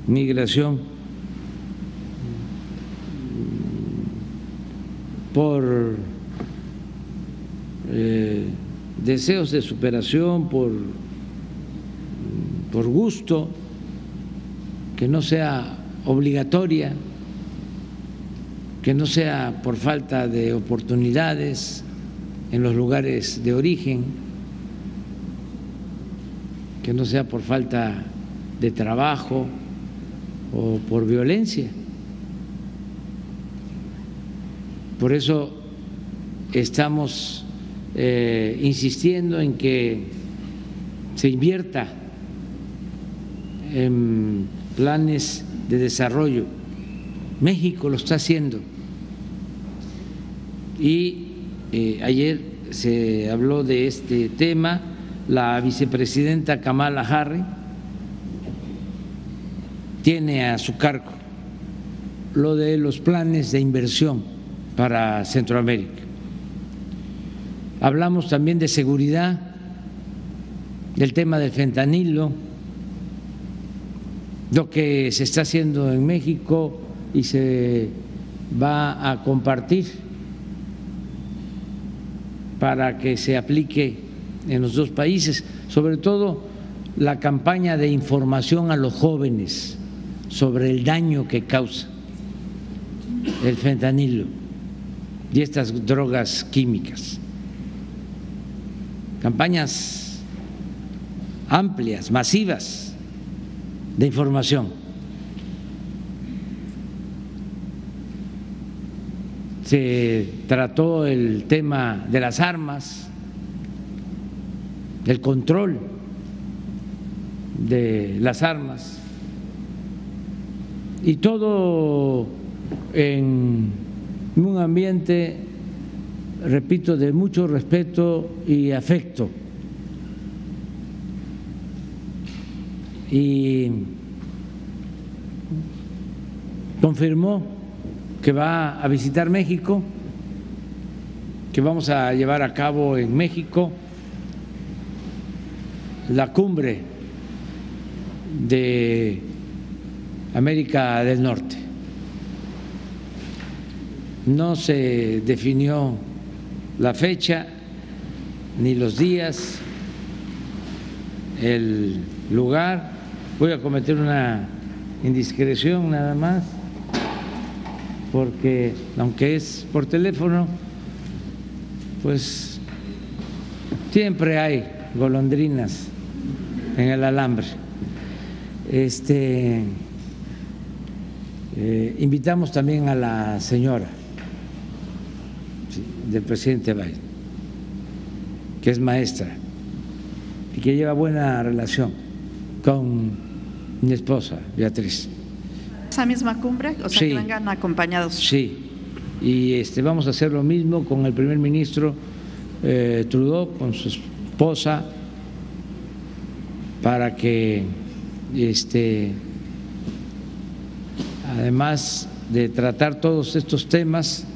migración por deseos de superación, por gusto, que no sea obligatoria, que no sea por falta de oportunidades en los lugares de origen, que no sea por falta de trabajo o por violencia. Por eso estamos insistiendo en que se invierta en planes de desarrollo. México lo está haciendo. Y ayer se habló de este tema. La vicepresidenta Kamala Harris tiene a su cargo lo de los planes de inversión para Centroamérica. Hablamos también de seguridad, del tema del fentanilo, lo que se está haciendo en México y se va a compartir para que se aplique en los dos países, sobre todo la campaña de información a los jóvenes sobre el daño que causa el fentanilo y estas drogas químicas. Campañas amplias, masivas de información. Se trató el tema de las armas, del control de las armas, y todo en un ambiente, repito, de mucho respeto y afecto. Y confirmó que va a visitar México, que vamos a llevar a cabo en México la cumbre de América del Norte. No se definió la fecha, ni los días, el lugar. Voy a cometer una indiscreción nada más, porque aunque es por teléfono, pues siempre hay golondrinas en el alambre. Invitamos también a la señora del presidente Biden, que es maestra y que lleva buena relación con mi esposa, Beatriz. ¿Esa misma cumbre? O sea, sí, que vengan acompañados. Sí, y vamos a hacer lo mismo con el primer ministro Trudeau, con su esposa, para que además de tratar todos estos temas,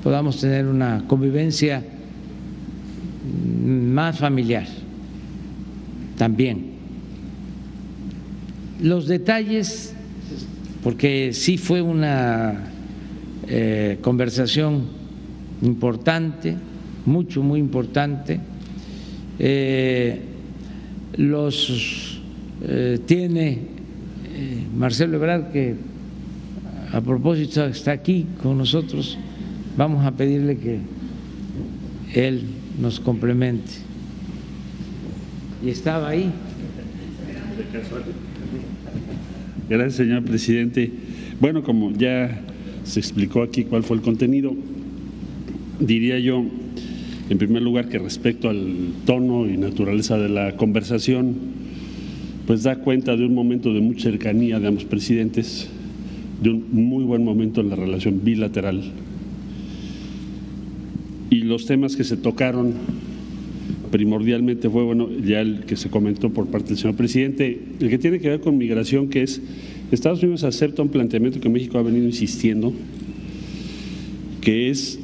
podamos tener una convivencia más familiar también. Los detalles, porque sí fue una conversación importante, muy importante, los tiene Marcelo Ebrard, que a propósito está aquí con nosotros. Vamos a pedirle que él nos complemente. Y estaba ahí. Gracias, señor presidente. Bueno, como ya se explicó aquí cuál fue el contenido, diría yo, en primer lugar, que respecto al tono y naturaleza de la conversación, pues da cuenta de un momento de mucha cercanía de ambos presidentes, de un muy buen momento en la relación bilateral. Y los temas que se tocaron primordialmente fue, bueno, ya el que se comentó por parte del señor presidente, el que tiene que ver con migración, que es Estados Unidos acepta un planteamiento que México ha venido insistiendo, que es,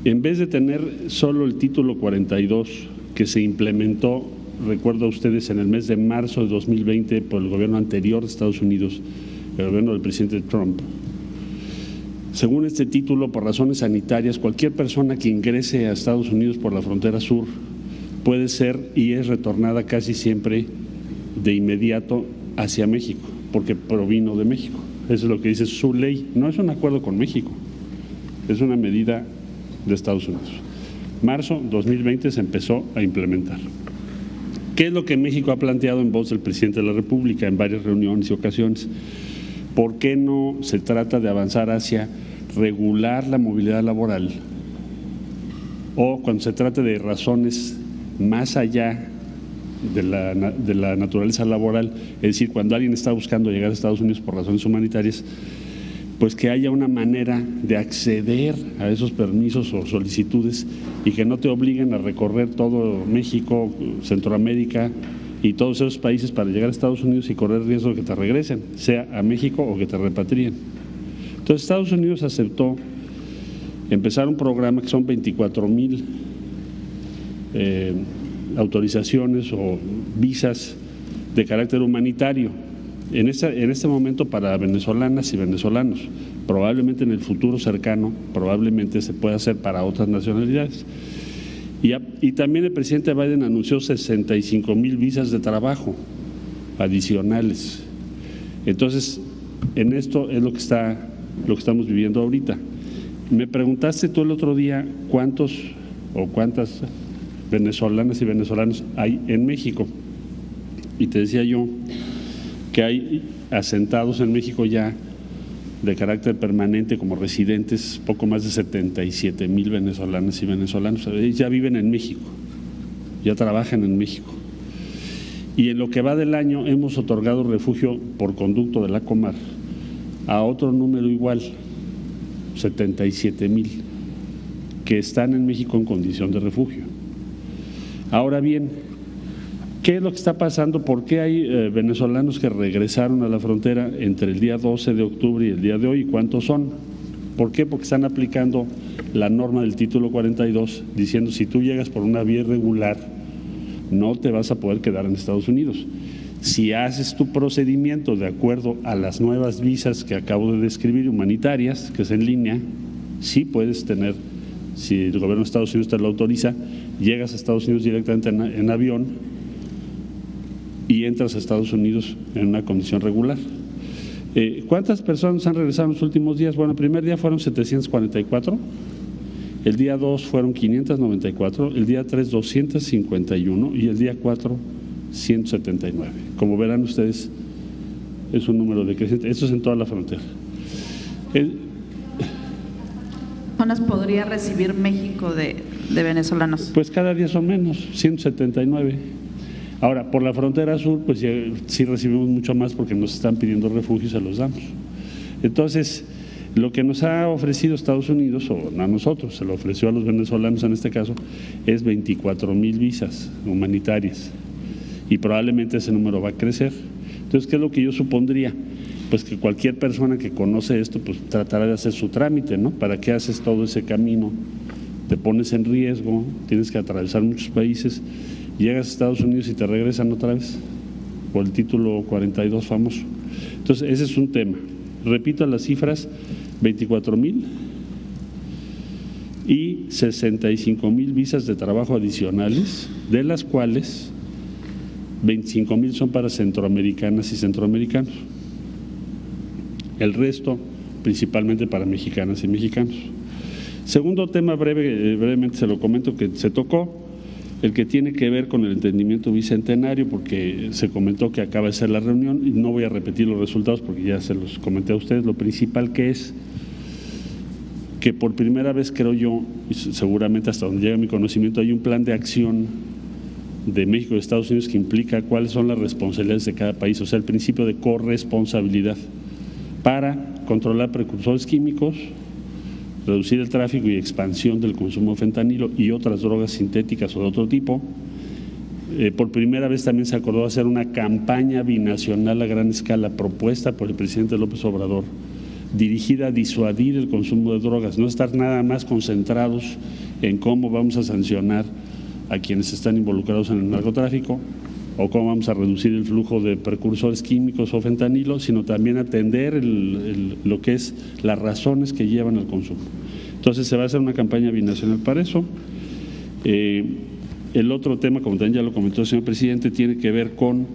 en vez de tener solo el título 42 que se implementó, recuerdo a ustedes, en el mes de marzo de 2020 por el gobierno anterior de Estados Unidos, el gobierno del presidente Trump. Según este título, por razones sanitarias, cualquier persona que ingrese a Estados Unidos por la frontera sur puede ser y es retornada casi siempre de inmediato hacia México, porque provino de México. Eso es lo que dice su ley. No es un acuerdo con México, es una medida de Estados Unidos. Marzo 2020 se empezó a implementar. ¿Qué es lo que México ha planteado en voz del presidente de la República en varias reuniones y ocasiones? ¿Por qué no se trata de avanzar hacia regular la movilidad laboral? O cuando se trate de razones más allá de la naturaleza laboral, es decir, cuando alguien está buscando llegar a Estados Unidos por razones humanitarias, pues que haya una manera de acceder a esos permisos o solicitudes y que no te obliguen a recorrer todo México, Centroamérica y todos esos países para llegar a Estados Unidos y correr riesgo de que te regresen, sea a México o que te repatrien. Entonces Estados Unidos aceptó empezar un programa que son 24,000 autorizaciones o visas de carácter humanitario, en este momento para venezolanas y venezolanos. Probablemente en el futuro cercano, probablemente se pueda hacer para otras nacionalidades. Y también el presidente Biden anunció 65,000 visas de trabajo adicionales. Entonces, en esto es lo que estamos viviendo ahorita. Me preguntaste tú el otro día cuántas venezolanas y venezolanos hay en México. Y te decía yo que hay asentados en México ya de carácter permanente como residentes, poco más de 77,000 venezolanas y venezolanos. Ya viven en México, ya trabajan en México. Y en lo que va del año hemos otorgado refugio por conducto de la Comar a otro número igual, 77,000, que están en México en condición de refugio. Ahora bien, ¿qué es lo que está pasando? ¿Por qué hay venezolanos que regresaron a la frontera entre el día 12 de octubre y el día de hoy? ¿Cuántos son? ¿Por qué? Porque están aplicando la norma del título 42, diciendo si tú llegas por una vía irregular, no te vas a poder quedar en Estados Unidos. Si haces tu procedimiento de acuerdo a las nuevas visas que acabo de describir, humanitarias, que es en línea, sí puedes tener si el gobierno de Estados Unidos te lo autoriza, llegas a Estados Unidos directamente en avión y entras a Estados Unidos en una condición regular. ¿Cuántas personas han regresado en los últimos días? Bueno, el primer día fueron 744, el día 2 fueron 594, el día 3 251 y el día 4 179. Como verán ustedes, es un número decreciente. Esto es en toda la frontera. ¿Cuántas podría recibir México de venezolanos? Pues cada día son menos, 179. Ahora, por la frontera sur, pues ya, sí recibimos mucho más porque nos están pidiendo refugio y se los damos. Entonces, lo que nos ha ofrecido Estados Unidos, o a nosotros, se lo ofreció a los venezolanos en este caso, es 24,000 visas humanitarias y probablemente ese número va a crecer. Entonces, ¿qué es lo que yo supondría? Pues que cualquier persona que conoce esto, pues tratará de hacer su trámite, ¿no? ¿Para qué haces todo ese camino? Te pones en riesgo, tienes que atravesar muchos países, llegas a Estados Unidos y te regresan otra vez por el título 42 famoso. Entonces, ese es un tema. Repito las cifras: 24,000 y 65,000 visas de trabajo adicionales, de las cuales 25,000 son para centroamericanas y centroamericanos. El resto principalmente para mexicanas y mexicanos. Segundo tema, brevemente se lo comento, que se tocó, el que tiene que ver con el entendimiento bicentenario, porque se comentó que acaba de ser la reunión y no voy a repetir los resultados porque ya se los comenté a ustedes. Lo principal que es que por primera vez, creo yo, y seguramente hasta donde llega mi conocimiento, hay un plan de acción de México y Estados Unidos que implica cuáles son las responsabilidades de cada país, o sea, el principio de corresponsabilidad para controlar precursores químicos, reducir el tráfico y expansión del consumo de fentanilo y otras drogas sintéticas o de otro tipo. Por primera vez también se acordó hacer una campaña binacional a gran escala propuesta por el presidente López Obrador, dirigida a disuadir el consumo de drogas, no estar nada más concentrados en cómo vamos a sancionar a quienes están involucrados en el narcotráfico o cómo vamos a reducir el flujo de precursores químicos o fentanilo, sino también atender lo que es las razones que llevan al consumo. Entonces se va a hacer una campaña binacional para eso. El otro tema, como también ya lo comentó el señor presidente, tiene que ver con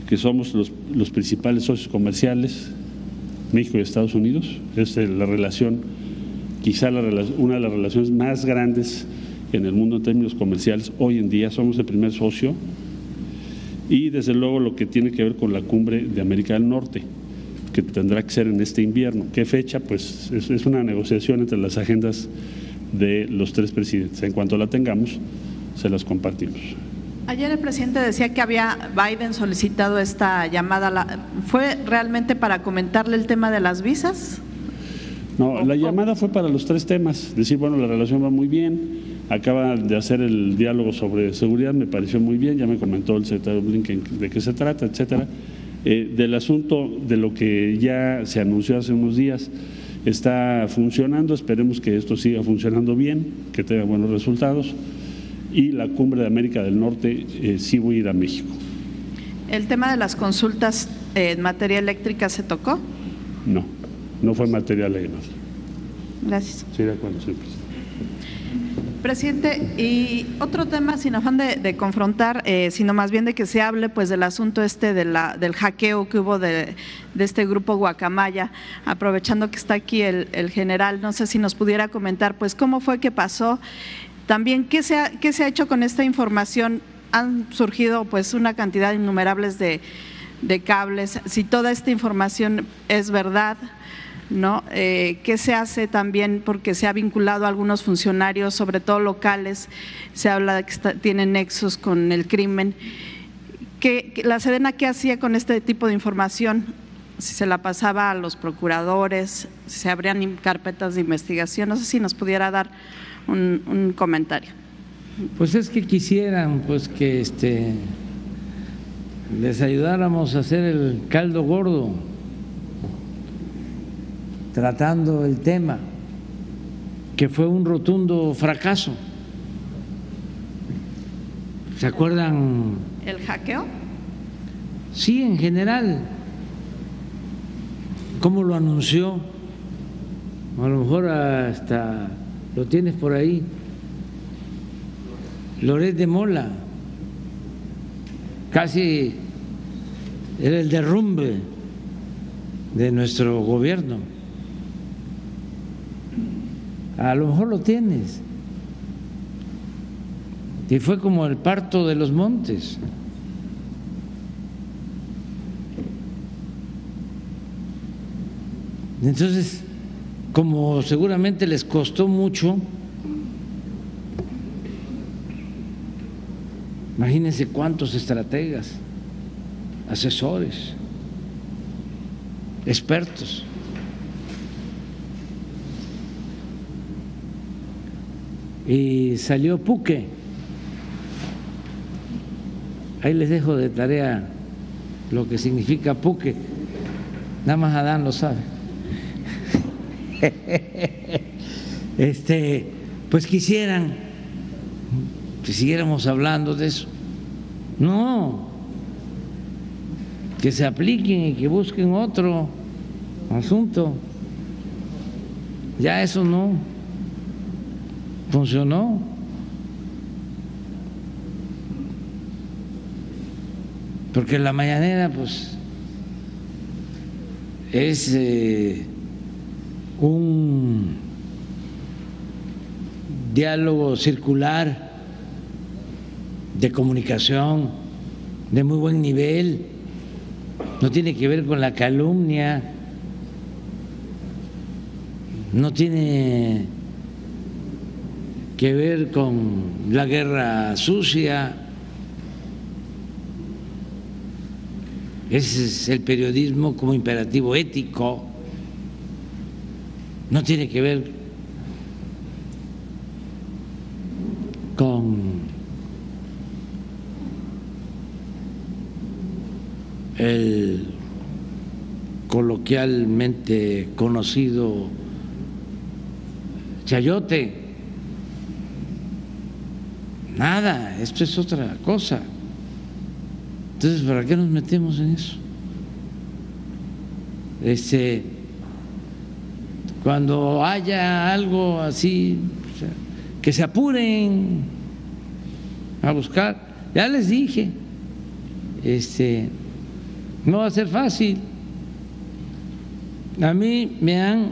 que somos los principales socios comerciales, México y Estados Unidos. Es la relación, quizá una de las relaciones más grandes en el mundo en términos comerciales. Hoy en día somos el primer socio. Y desde luego lo que tiene que ver con la cumbre de América del Norte, que tendrá que ser en este invierno. ¿Qué fecha? Pues es una negociación entre las agendas de los tres presidentes. En cuanto la tengamos, se las compartimos. Ayer el presidente decía que había Biden solicitado esta llamada. ¿Fue realmente para comentarle el tema de las visas? No, la llamada fue para los tres temas. Decir, bueno, la relación va muy bien. Acaba de hacer el diálogo sobre seguridad, me pareció muy bien, ya me comentó el secretario Blinken de qué se trata, etcétera. Del asunto de lo que ya se anunció hace unos días, está funcionando, esperemos que esto siga funcionando bien, que tenga buenos resultados. Y la cumbre de América del Norte, sí voy a ir a México. ¿El tema de las consultas en materia eléctrica se tocó? No, no fue materia legal. Gracias. Sí, de acuerdo, señor presidente. Presidente, y otro tema, sin afán de confrontar, sino más bien de que se hable pues del asunto del hackeo que hubo de este grupo Guacamaya, aprovechando que está aquí el general, no sé si nos pudiera comentar pues cómo fue que pasó, también qué se ha hecho con esta información. Han surgido pues una cantidad innumerables de cables, si toda esta información es verdad, ¿no? ¿Qué se hace también? Porque se ha vinculado a algunos funcionarios, sobre todo locales, se habla de que tienen nexos con el crimen. ¿La Sedena qué hacía con este tipo de información? Si se la pasaba a los procuradores, si se abrían carpetas de investigación, no sé si nos pudiera dar un comentario. Pues es que quisieran pues que les ayudáramos a hacer el caldo gordo, tratando el tema, que fue un rotundo fracaso. ¿Se acuerdan? ¿El hackeo? Sí, en general. ¿Cómo lo anunció? A lo mejor hasta lo tienes por ahí, Loret de Mola, casi era el derrumbe de nuestro gobierno. A lo mejor lo tienes. Y fue como el parto de los montes. Entonces, como seguramente les costó mucho, imagínense cuántos estrategas, asesores, expertos. Y salió Puque. Ahí les dejo de tarea lo que significa Puque. Nada más Adán lo sabe. Pues quisieran que siguiéramos hablando de eso. No, que se apliquen y que busquen otro asunto. Ya eso no funcionó. Porque la mañanera pues es un diálogo circular de comunicación de muy buen nivel, no tiene que ver con la calumnia, no tiene que ver con la guerra sucia. Ese es el periodismo como imperativo ético, no tiene que ver con el coloquialmente conocido chayote. Nada, esto es otra cosa. Entonces, ¿para qué nos metemos en eso? Cuando haya algo así, o sea, que se apuren a buscar. Ya les dije, no va a ser fácil. A mí me han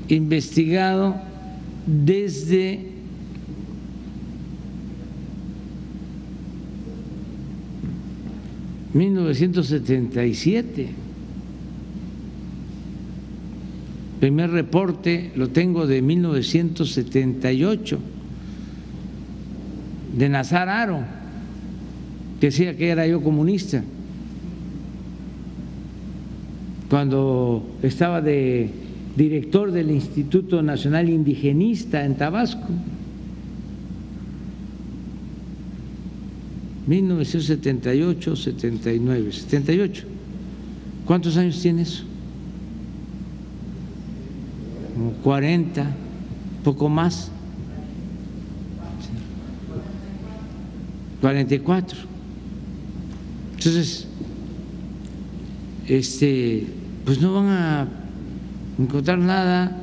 investigado desde ...1977... primer reporte lo tengo de 1978, de Nazar Haro, que decía que era yo comunista, cuando estaba de director del Instituto Nacional Indigenista en Tabasco. 1978, 79, 78. ¿Cuántos años tiene eso? Como 40, poco más. 44. Entonces, pues no van a encontrar nada.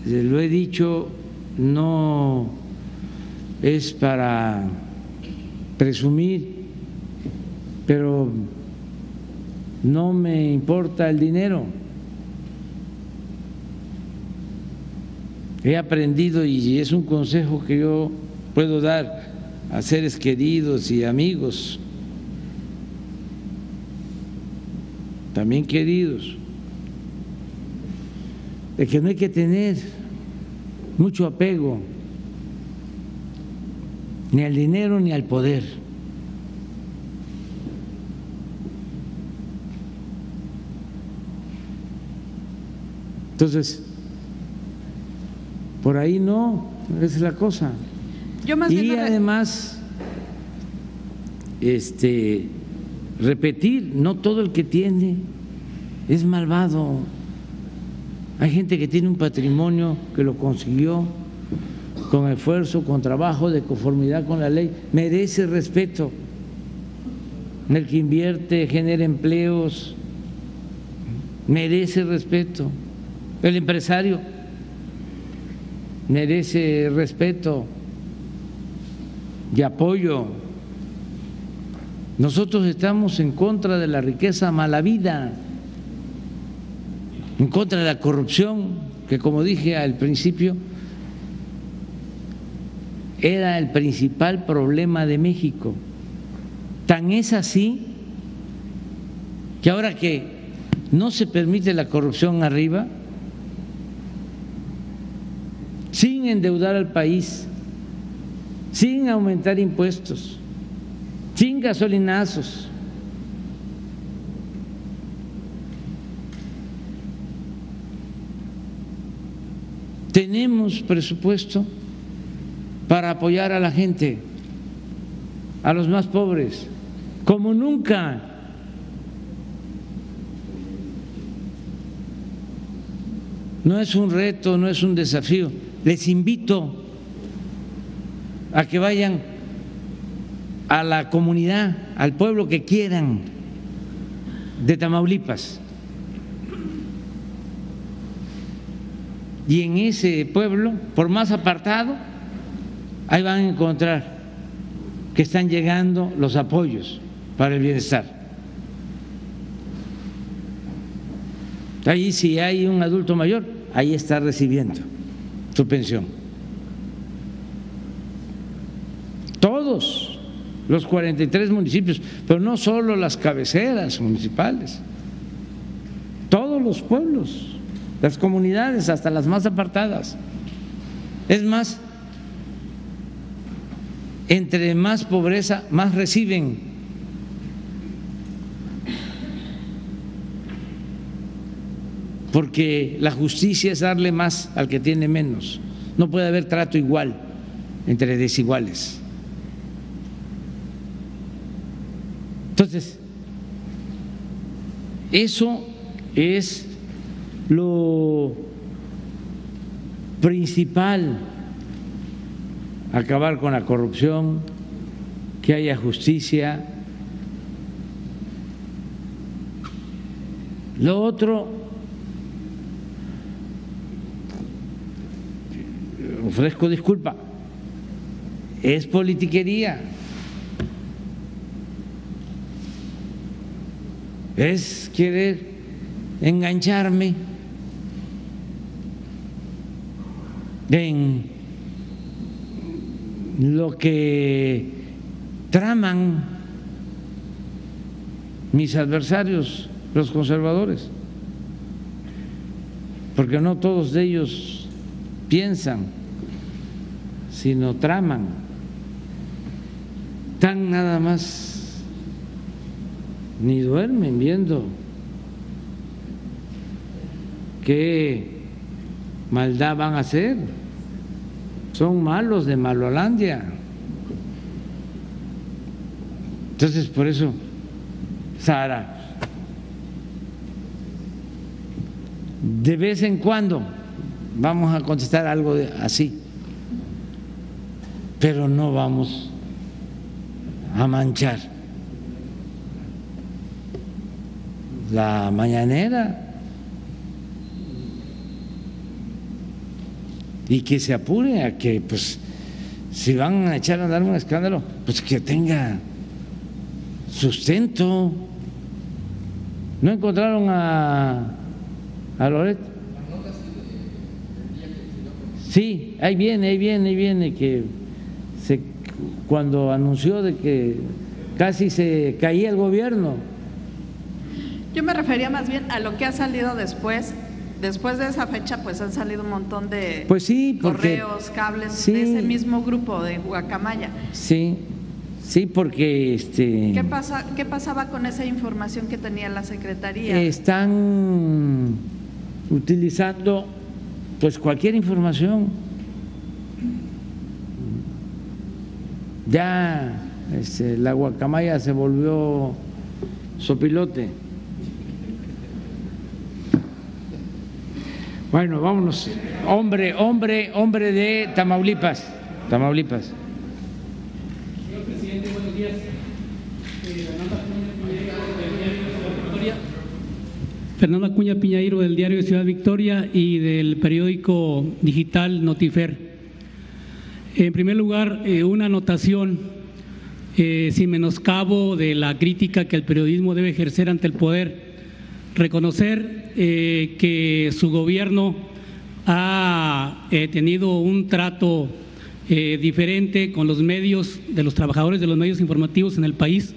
Lo he dicho, no es para presumir, pero no me importa el dinero. He aprendido, y es un consejo que yo puedo dar a seres queridos y amigos, también queridos, de que no hay que tener mucho apego ni al dinero ni al poder. Entonces, por ahí no, esa es la cosa. Yo más y además, repetir, no todo el que tiene es malvado. Hay gente que tiene un patrimonio que lo consiguió con esfuerzo, con trabajo, de conformidad con la ley, merece respeto. El que invierte, genera empleos, merece respeto. El empresario merece respeto y apoyo. Nosotros estamos en contra de la riqueza mala vida, en contra de la corrupción, que como dije al principio, era el principal problema de México. Tan es así que ahora que no se permite la corrupción arriba, sin endeudar al país, sin aumentar impuestos, sin gasolinazos, tenemos presupuesto para apoyar a la gente, a los más pobres, como nunca. No es un reto, no es un desafío. Les invito a que vayan a la comunidad, al pueblo que quieran de Tamaulipas. Y en ese pueblo, por más apartado, ahí van a encontrar que están llegando los apoyos para el bienestar. Ahí si hay un adulto mayor, ahí está recibiendo su pensión. Todos los 43 municipios, pero no solo las cabeceras municipales, todos los pueblos, las comunidades, hasta las más apartadas. Es más, entre más pobreza, más reciben. Porque la justicia es darle más al que tiene menos. No puede haber trato igual entre desiguales. Entonces, eso es lo principal: acabar con la corrupción, que haya justicia. Lo otro, ofrezco disculpa, es politiquería, es querer engancharme en lo que traman mis adversarios, los conservadores, porque no todos de ellos piensan, sino traman. Están nada más, ni duermen viendo qué maldad van a hacer. Son malos de Malolandia. Entonces, por eso, Sara, de vez en cuando vamos a contestar algo así, pero no vamos a manchar la mañanera. Y que se apure a que, pues, si van a echar a dar un escándalo, pues que tenga sustento. ¿No encontraron a Loret? Sí, ahí viene, que cuando anunció de que casi se caía el gobierno. Yo me refería más bien a lo que ha salido después. Después de esa fecha, pues han salido un montón de correos, cables, sí, de ese mismo grupo de Guacamaya. Sí, porque ¿Qué pasaba con esa información que tenía la Secretaría? Están utilizando pues cualquier información. Ya la Guacamaya se volvió sopilote. Bueno, vámonos. Hombre de Tamaulipas. Señor presidente, buenos días. Fernando Acuña Piñeiro, del diario de Ciudad Victoria y del periódico digital Notifer. En primer lugar, una anotación, sin menoscabo de la crítica que el periodismo debe ejercer ante el poder. Reconocer que su gobierno ha tenido un trato diferente con los medios, de los trabajadores de los medios informativos en el país,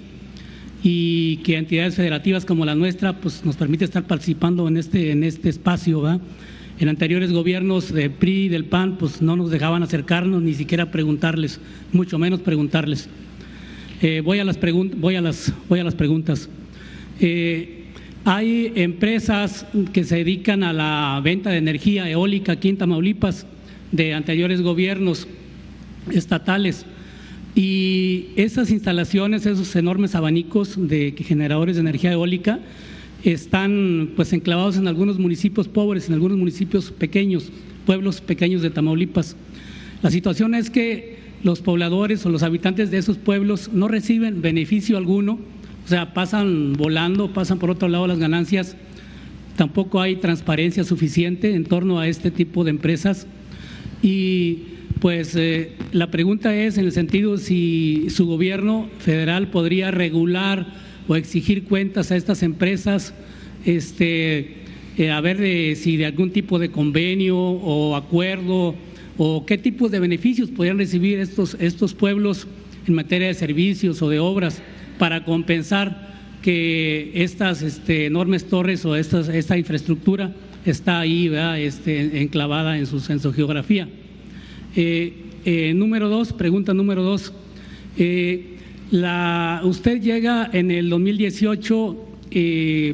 y que entidades federativas como la nuestra pues nos permite estar participando en este espacio, ¿verdad? En anteriores gobiernos del PRI y del PAN pues no nos dejaban acercarnos, ni siquiera preguntarles, mucho menos preguntarles. Voy a las preguntas. Hay empresas que se dedican a la venta de energía eólica aquí en Tamaulipas de anteriores gobiernos estatales, y esas instalaciones, esos enormes abanicos de generadores de energía eólica están pues enclavados en algunos municipios pobres, en algunos municipios pequeños, pueblos pequeños de Tamaulipas. La situación es que los pobladores o los habitantes de esos pueblos no reciben beneficio alguno, o sea, pasan volando, pasan por otro lado las ganancias. Tampoco hay transparencia suficiente en torno a este tipo de empresas. Y pues la pregunta es en el sentido si su gobierno federal podría regular o exigir cuentas a estas empresas, a ver si de algún tipo de convenio o acuerdo o qué tipos de beneficios podrían recibir estos pueblos en materia de servicios o de obras para compensar que estas enormes torres o esta infraestructura está ahí, ¿verdad? Enclavada en su geografía. Pregunta número dos. Usted llega en el 2018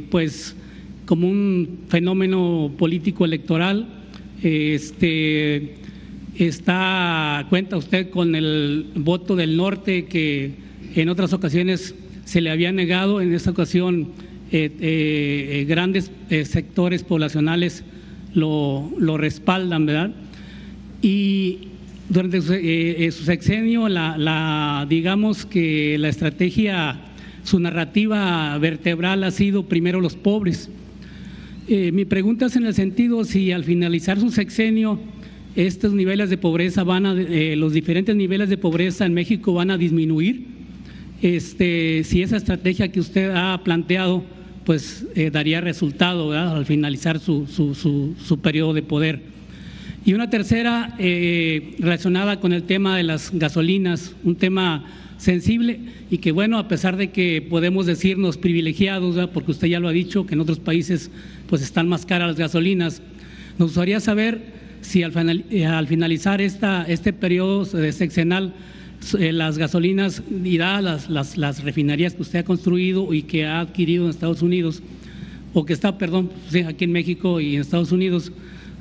pues como un fenómeno político electoral, cuenta usted con el voto del norte que en otras ocasiones se le había negado. En esta ocasión grandes sectores poblacionales lo respaldan, ¿verdad? Y durante su sexenio, digamos que la estrategia, su narrativa vertebral ha sido primero los pobres. Mi pregunta es en el sentido si al finalizar su sexenio estos niveles de pobreza los diferentes niveles de pobreza en México van a disminuir, si esa estrategia que usted ha planteado pues daría resultado, ¿verdad?, al finalizar su periodo de poder. Y una tercera relacionada con el tema de las gasolinas, un tema sensible y que, bueno, a pesar de que podemos decirnos privilegiados, ¿verdad?, porque usted ya lo ha dicho, que en otros países pues están más caras las gasolinas, nos gustaría saber si al finalizar este periodo sexenal las gasolinas y dadas las refinerías que usted ha construido y que ha adquirido en Estados Unidos, o que está, aquí en México y en Estados Unidos,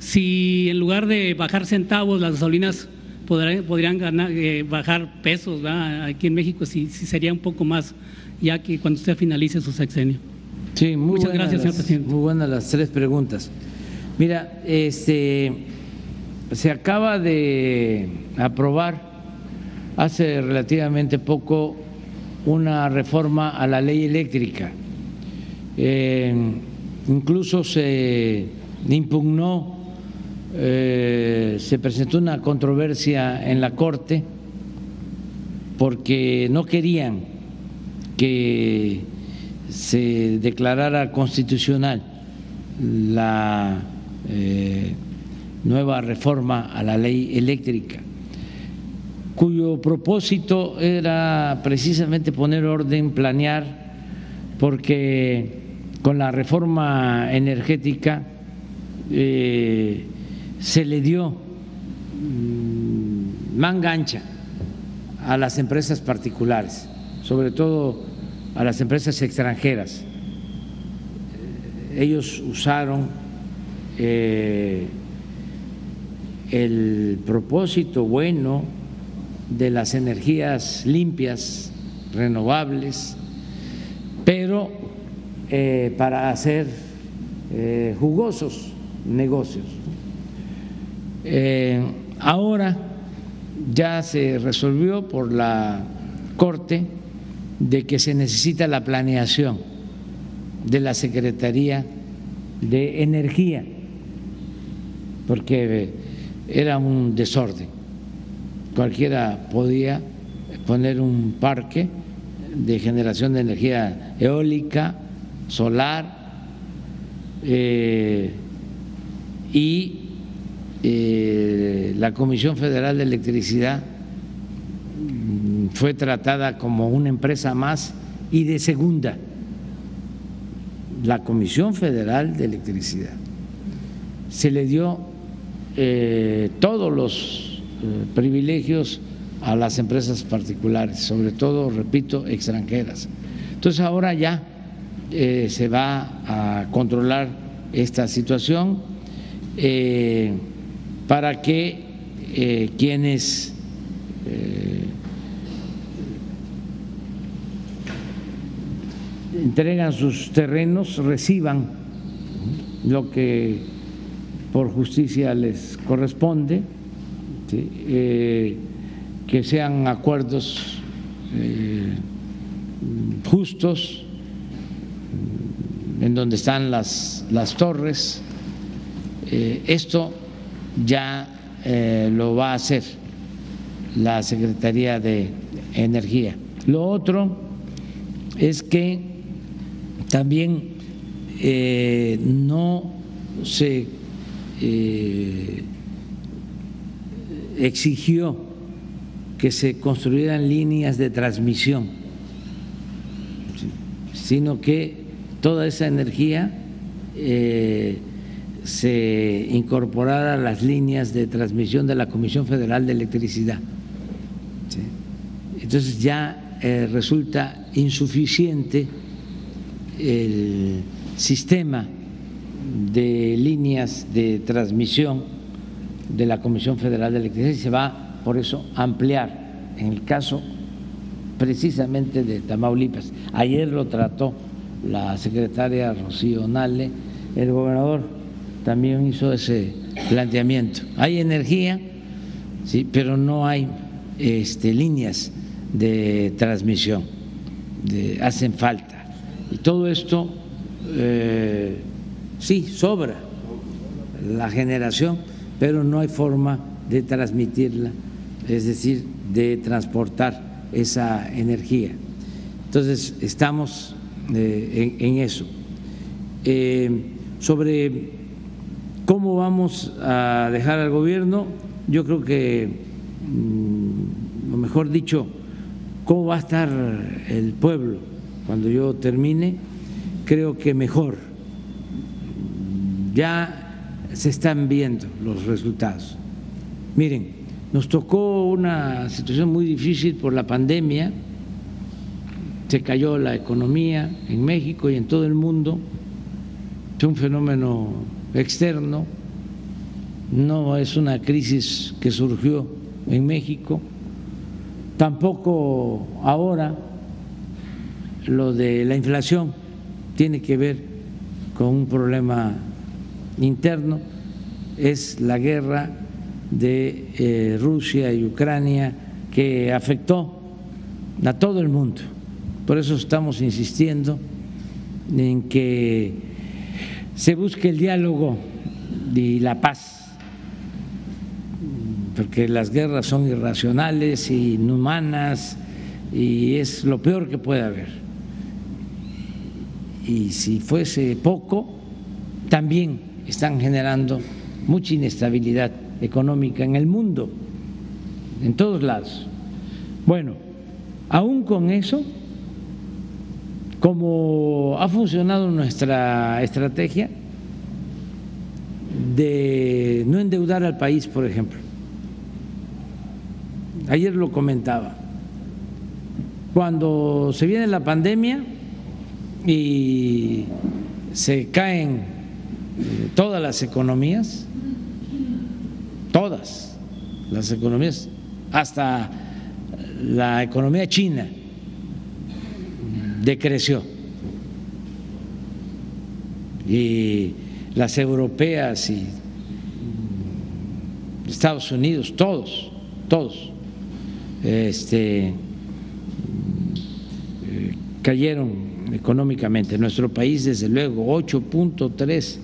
si en lugar de bajar centavos las gasolinas podrían bajar pesos, ¿verdad?, aquí en México, si sería un poco más, ya que cuando usted finalice su sexenio. Sí, muchas gracias, señor presidente. Muy buenas las tres preguntas. Mira, se acaba de aprobar hace relativamente poco una reforma a la ley eléctrica. Incluso se impugnó, se presentó una controversia en la Corte porque no querían que se declarara constitucional la nueva reforma a la ley eléctrica, cuyo propósito era precisamente poner orden, planear, porque con la reforma energética se le dio manga ancha a las empresas particulares, sobre todo a las empresas extranjeras. Ellos usaron el propósito bueno de las energías limpias, renovables, pero para hacer jugosos negocios. Ahora ya se resolvió por la Corte de que se necesita la planeación de la Secretaría de energía, porque era un desorden. Cualquiera podía poner un parque de generación de energía eólica, solar, y la Comisión Federal de Electricidad fue tratada como una empresa más y de segunda. La Comisión Federal de Electricidad se le dio todos los privilegios a las empresas particulares, sobre todo, repito, extranjeras. Entonces ahora ya se va a controlar esta situación para que quienes entregan sus terrenos reciban lo que por justicia les corresponde, ¿sí? Que sean acuerdos justos en donde están las torres. Esto ya lo va a hacer la Secretaría de Energía. Lo otro es que también no se exigió que se construyeran líneas de transmisión, sino que toda esa energía se incorporara a las líneas de transmisión de la Comisión Federal de Electricidad. Entonces ya resulta insuficiente el sistema de líneas de transmisión de la Comisión Federal de Electricidad y se va por eso a ampliar en el caso precisamente de Tamaulipas. Ayer lo trató la secretaria Rocío Nale, el gobernador también hizo ese planteamiento. Hay energía, sí, pero no hay líneas de transmisión, hacen falta. Y todo esto, sí, sobra la generación, pero no hay forma de transmitirla, es decir, de transportar esa energía. Entonces, estamos en eso. Sobre cómo vamos a dejar al gobierno, yo creo que, o mejor dicho, cómo va a estar el pueblo cuando yo termine, creo que mejor. Ya se están viendo los resultados. Miren, nos tocó una situación muy difícil por la pandemia, se cayó la economía en México y en todo el mundo, es un fenómeno externo, no es una crisis que surgió en México, tampoco ahora lo de la inflación tiene que ver con un problema interno, es la guerra de Rusia y Ucrania que afectó a todo el mundo. Por eso estamos insistiendo en que se busque el diálogo y la paz, porque las guerras son irracionales, inhumanas y es lo peor que puede haber. Y si fuese poco, también están generando mucha inestabilidad económica en el mundo, en todos lados. Bueno, aún con eso, como ha funcionado nuestra estrategia de no endeudar al país, por ejemplo, ayer lo comentaba, cuando se viene la pandemia y se caen todas las economías, todas las economías, hasta la economía china decreció y las europeas y Estados Unidos, todos cayeron económicamente. Nuestro país, desde luego, 8.3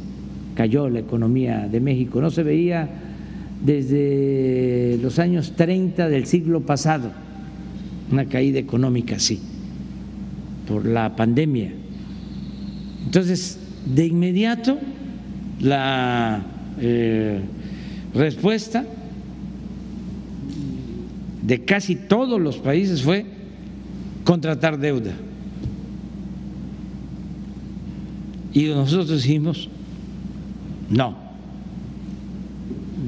cayó la economía de México. No se veía desde los años 30 del siglo pasado una caída económica así, por la pandemia. Entonces, de inmediato, la respuesta de casi todos los países fue contratar deuda. Y nosotros dijimos, no,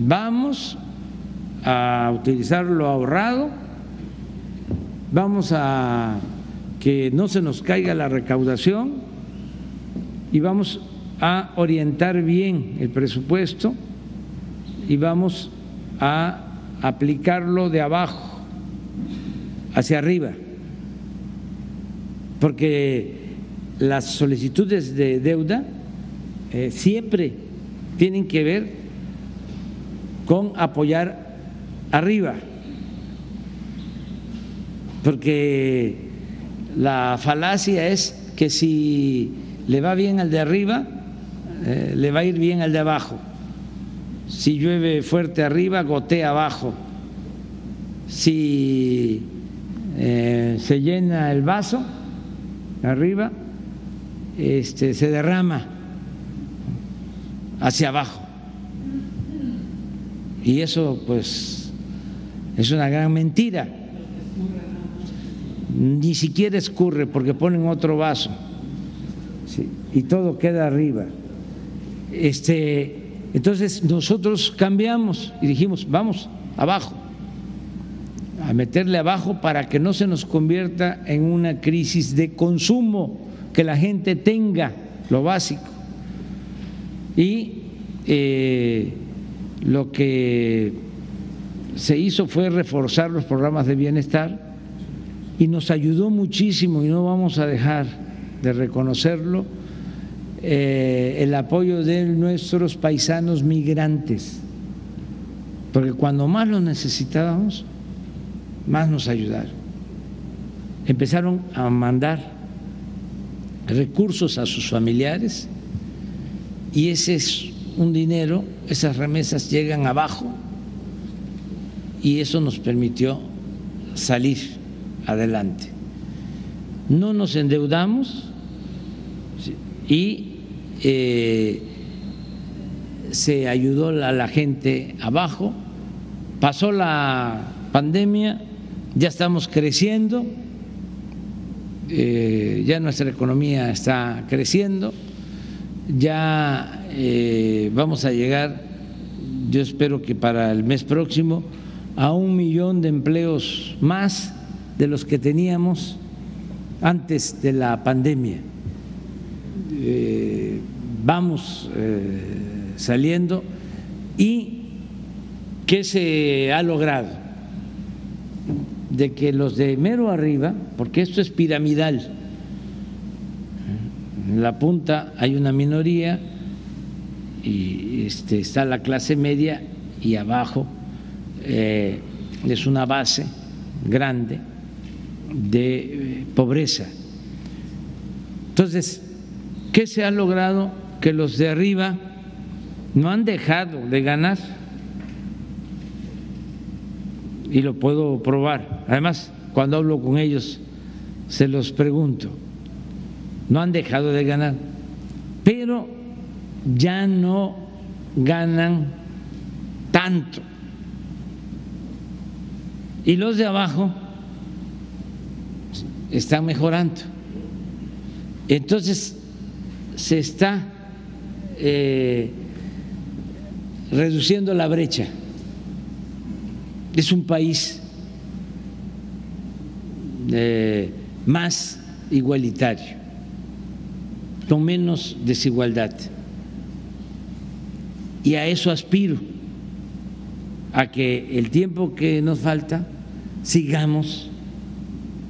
vamos a utilizar lo ahorrado, vamos a que no se nos caiga la recaudación y vamos a orientar bien el presupuesto y vamos a aplicarlo de abajo hacia arriba, porque las solicitudes de deuda siempre tienen que ver con apoyar arriba, porque la falacia es que si le va bien al de arriba, le va a ir bien al de abajo. Si llueve fuerte arriba, gotea abajo. Si se llena el vaso arriba, se derrama hacia abajo. Y eso pues es una gran mentira. Ni siquiera escurre porque ponen otro vaso, ¿sí? Y todo queda arriba. Entonces nosotros cambiamos y dijimos, vamos abajo, a meterle abajo para que no se nos convierta en una crisis de consumo, que la gente tenga lo básico. Y lo que se hizo fue reforzar los programas de bienestar y nos ayudó muchísimo, y no vamos a dejar de reconocerlo, el apoyo de nuestros paisanos migrantes, porque cuando más lo necesitábamos, más nos ayudaron. Empezaron a mandar recursos a sus familiares y ese es un dinero, esas remesas llegan abajo y eso nos permitió salir adelante. No nos endeudamos y se ayudó a la gente abajo. Pasó la pandemia, ya estamos creciendo, ya nuestra economía está creciendo, ya vamos a llegar, yo espero que para el mes próximo, a 1 millón de empleos más de los que teníamos antes de la pandemia. Vamos saliendo. ¿Y qué se ha logrado? De que los de mero arriba, porque esto es piramidal, en la punta hay una minoría y está la clase media y abajo es una base grande de pobreza. Entonces, ¿qué se ha logrado? Que los de arriba no han dejado de ganar, y lo puedo probar. Además, cuando hablo con ellos se los pregunto, no han dejado de ganar, pero ya no ganan tanto. Y los de abajo están mejorando. Entonces se está reduciendo la brecha. Es un país más igualitario, con menos desigualdad. Y a eso aspiro, a que el tiempo que nos falta sigamos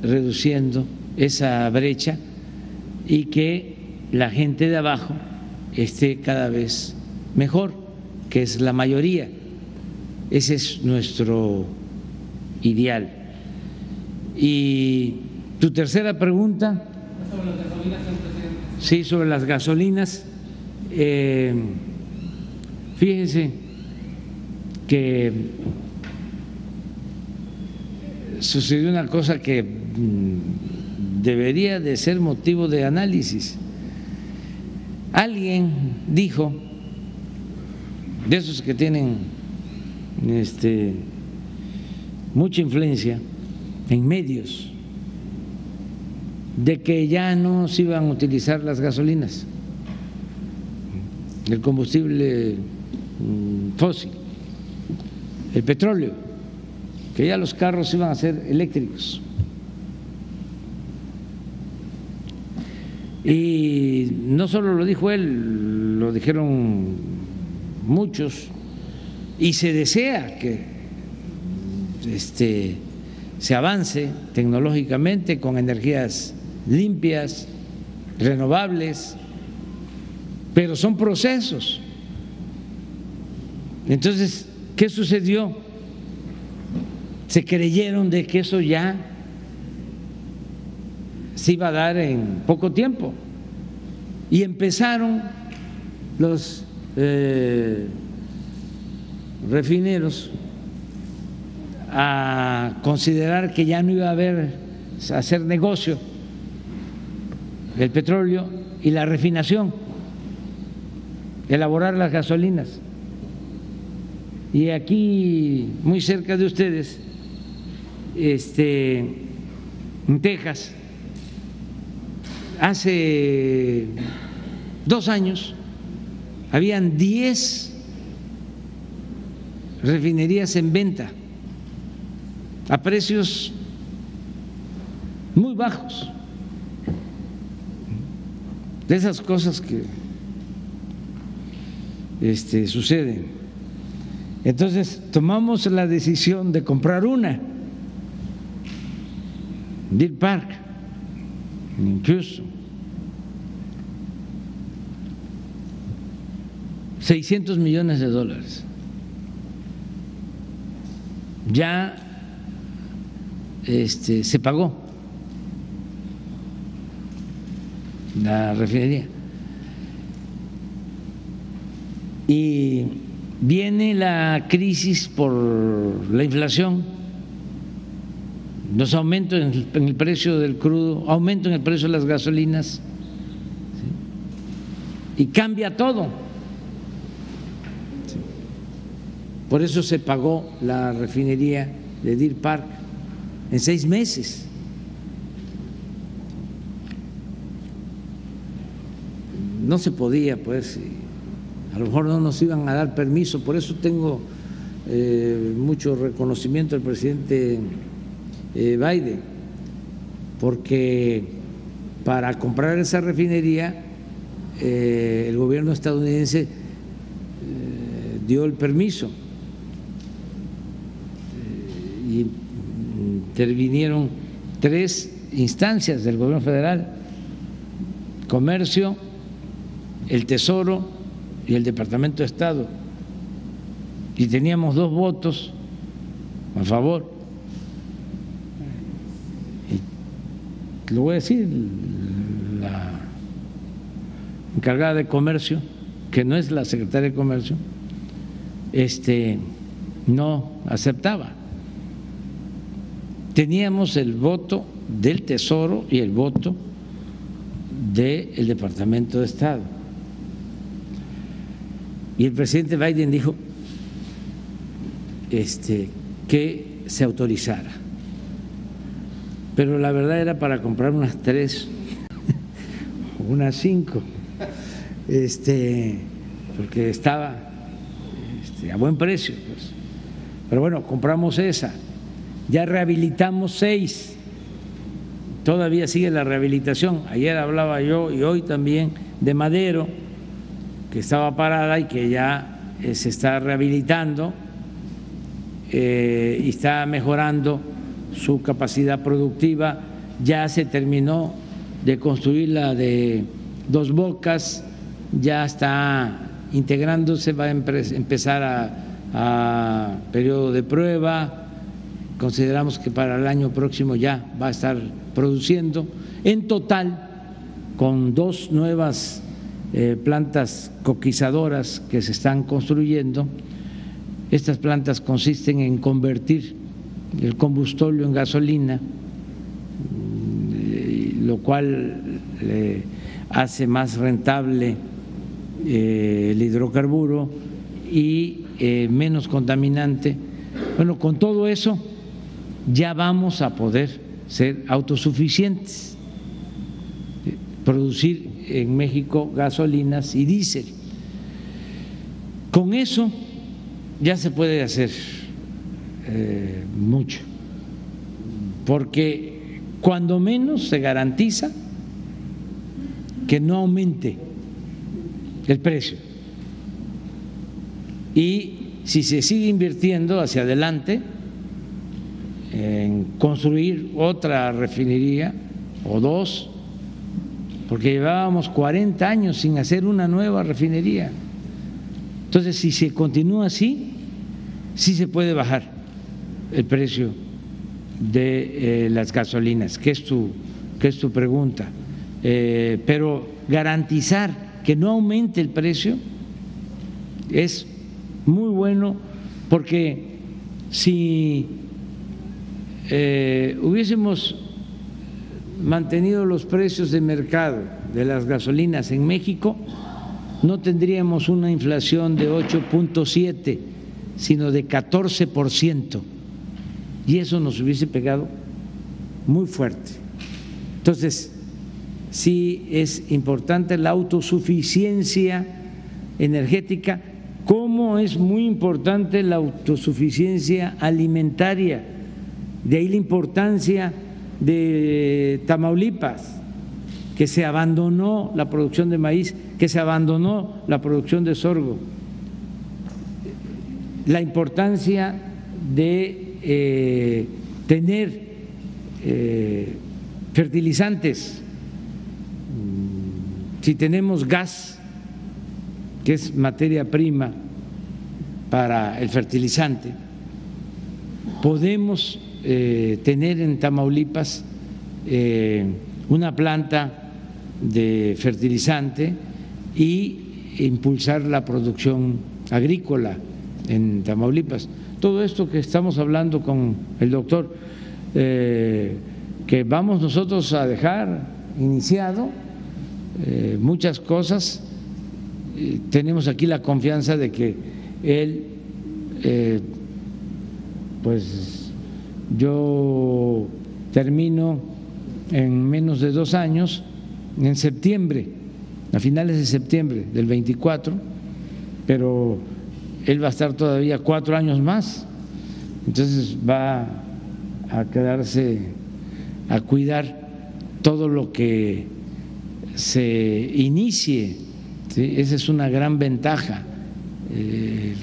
reduciendo esa brecha y que la gente de abajo esté cada vez mejor, que es la mayoría. Ese es nuestro ideal. Y tu tercera pregunta. Sobre las gasolinas, sí, sobre las gasolinas. Fíjense que sucedió una cosa que debería de ser motivo de análisis. Alguien dijo, de esos que tienen mucha influencia en medios, de que ya no se iban a utilizar las gasolinas, el combustible fósil, el petróleo, que ya los carros iban a ser eléctricos. Y no solo lo dijo él, lo dijeron muchos, y se desea que se avance tecnológicamente con energías limpias, renovables, pero son procesos. Entonces, ¿qué sucedió? Se creyeron de que eso ya se iba a dar en poco tiempo y empezaron los refineros a considerar que ya no iba a hacer negocio el petróleo y la refinación, elaborar las gasolinas. Y aquí, muy cerca de ustedes, en Texas, hace 2 años habían 10 refinerías en venta a precios muy bajos. De esas cosas que suceden. Entonces tomamos la decisión de comprar una, Deer Park, en Houston, $600 millones. Ya se pagó la refinería y viene la crisis por la inflación, los aumentos en el precio del crudo, aumento en el precio de las gasolinas, ¿sí? Y cambia todo. ¿Sí? Por eso se pagó la refinería de Deer Park en 6 meses. No se podía, pues, a lo mejor no nos iban a dar permiso. Por eso tengo mucho reconocimiento al presidente Biden, porque para comprar esa refinería el gobierno estadounidense dio el permiso y intervinieron 3 instancias del gobierno federal: Comercio, el Tesoro y el Departamento de Estado, y teníamos 2 votos a favor. Y lo voy a decir, la encargada de Comercio, que no es la secretaria de Comercio, no aceptaba. Teníamos el voto del Tesoro y el voto del Departamento de Estado. Y el presidente Biden dijo que se autorizara, pero la verdad era para comprar unas 3 unas 5, porque estaba a buen precio, pues. Pero bueno, compramos esa, ya rehabilitamos 6, todavía sigue la rehabilitación. Ayer hablaba yo y hoy también de Madero, que estaba parada y que ya se está rehabilitando y está mejorando su capacidad productiva. Ya se terminó de construir la de Dos Bocas, ya está integrándose, va a empezar a periodo de prueba. Consideramos que para el año próximo ya va a estar produciendo. En total, con 2 nuevas plantas coquizadoras que se están construyendo. Estas plantas consisten en convertir el combustóleo en gasolina, lo cual hace más rentable el hidrocarburo y menos contaminante. Bueno, con todo eso ya vamos a poder ser autosuficientes, producir en México gasolinas y diésel. Con eso ya se puede hacer mucho, porque cuando menos se garantiza que no aumente el precio. Y si se sigue invirtiendo hacia adelante en construir otra refinería o dos, porque llevábamos 40 años sin hacer una nueva refinería. Entonces, si se continúa así, sí se puede bajar el precio de las gasolinas, que es tu pregunta. Pero garantizar que no aumente el precio es muy bueno, porque si hubiésemos mantenido los precios de mercado de las gasolinas en México, no tendríamos una inflación de 8.7, sino de 14%, y eso nos hubiese pegado muy fuerte. Entonces, sí es importante la autosuficiencia energética, como es muy importante la autosuficiencia alimentaria. De ahí la importancia de Tamaulipas, que se abandonó la producción de maíz, que se abandonó la producción de sorgo, la importancia de tener fertilizantes. Si tenemos gas, que es materia prima para el fertilizante, podemos tener en Tamaulipas una planta de fertilizante y impulsar la producción agrícola en Tamaulipas. Todo esto que estamos hablando con el doctor, que vamos nosotros a dejar iniciado, muchas cosas, tenemos aquí la confianza de que él, pues yo termino en menos de 2 años, en septiembre, a finales de septiembre del 24, pero él va a estar todavía 4 años más, entonces va a quedarse a cuidar todo lo que se inicie, ¿sí? Esa es una gran ventaja,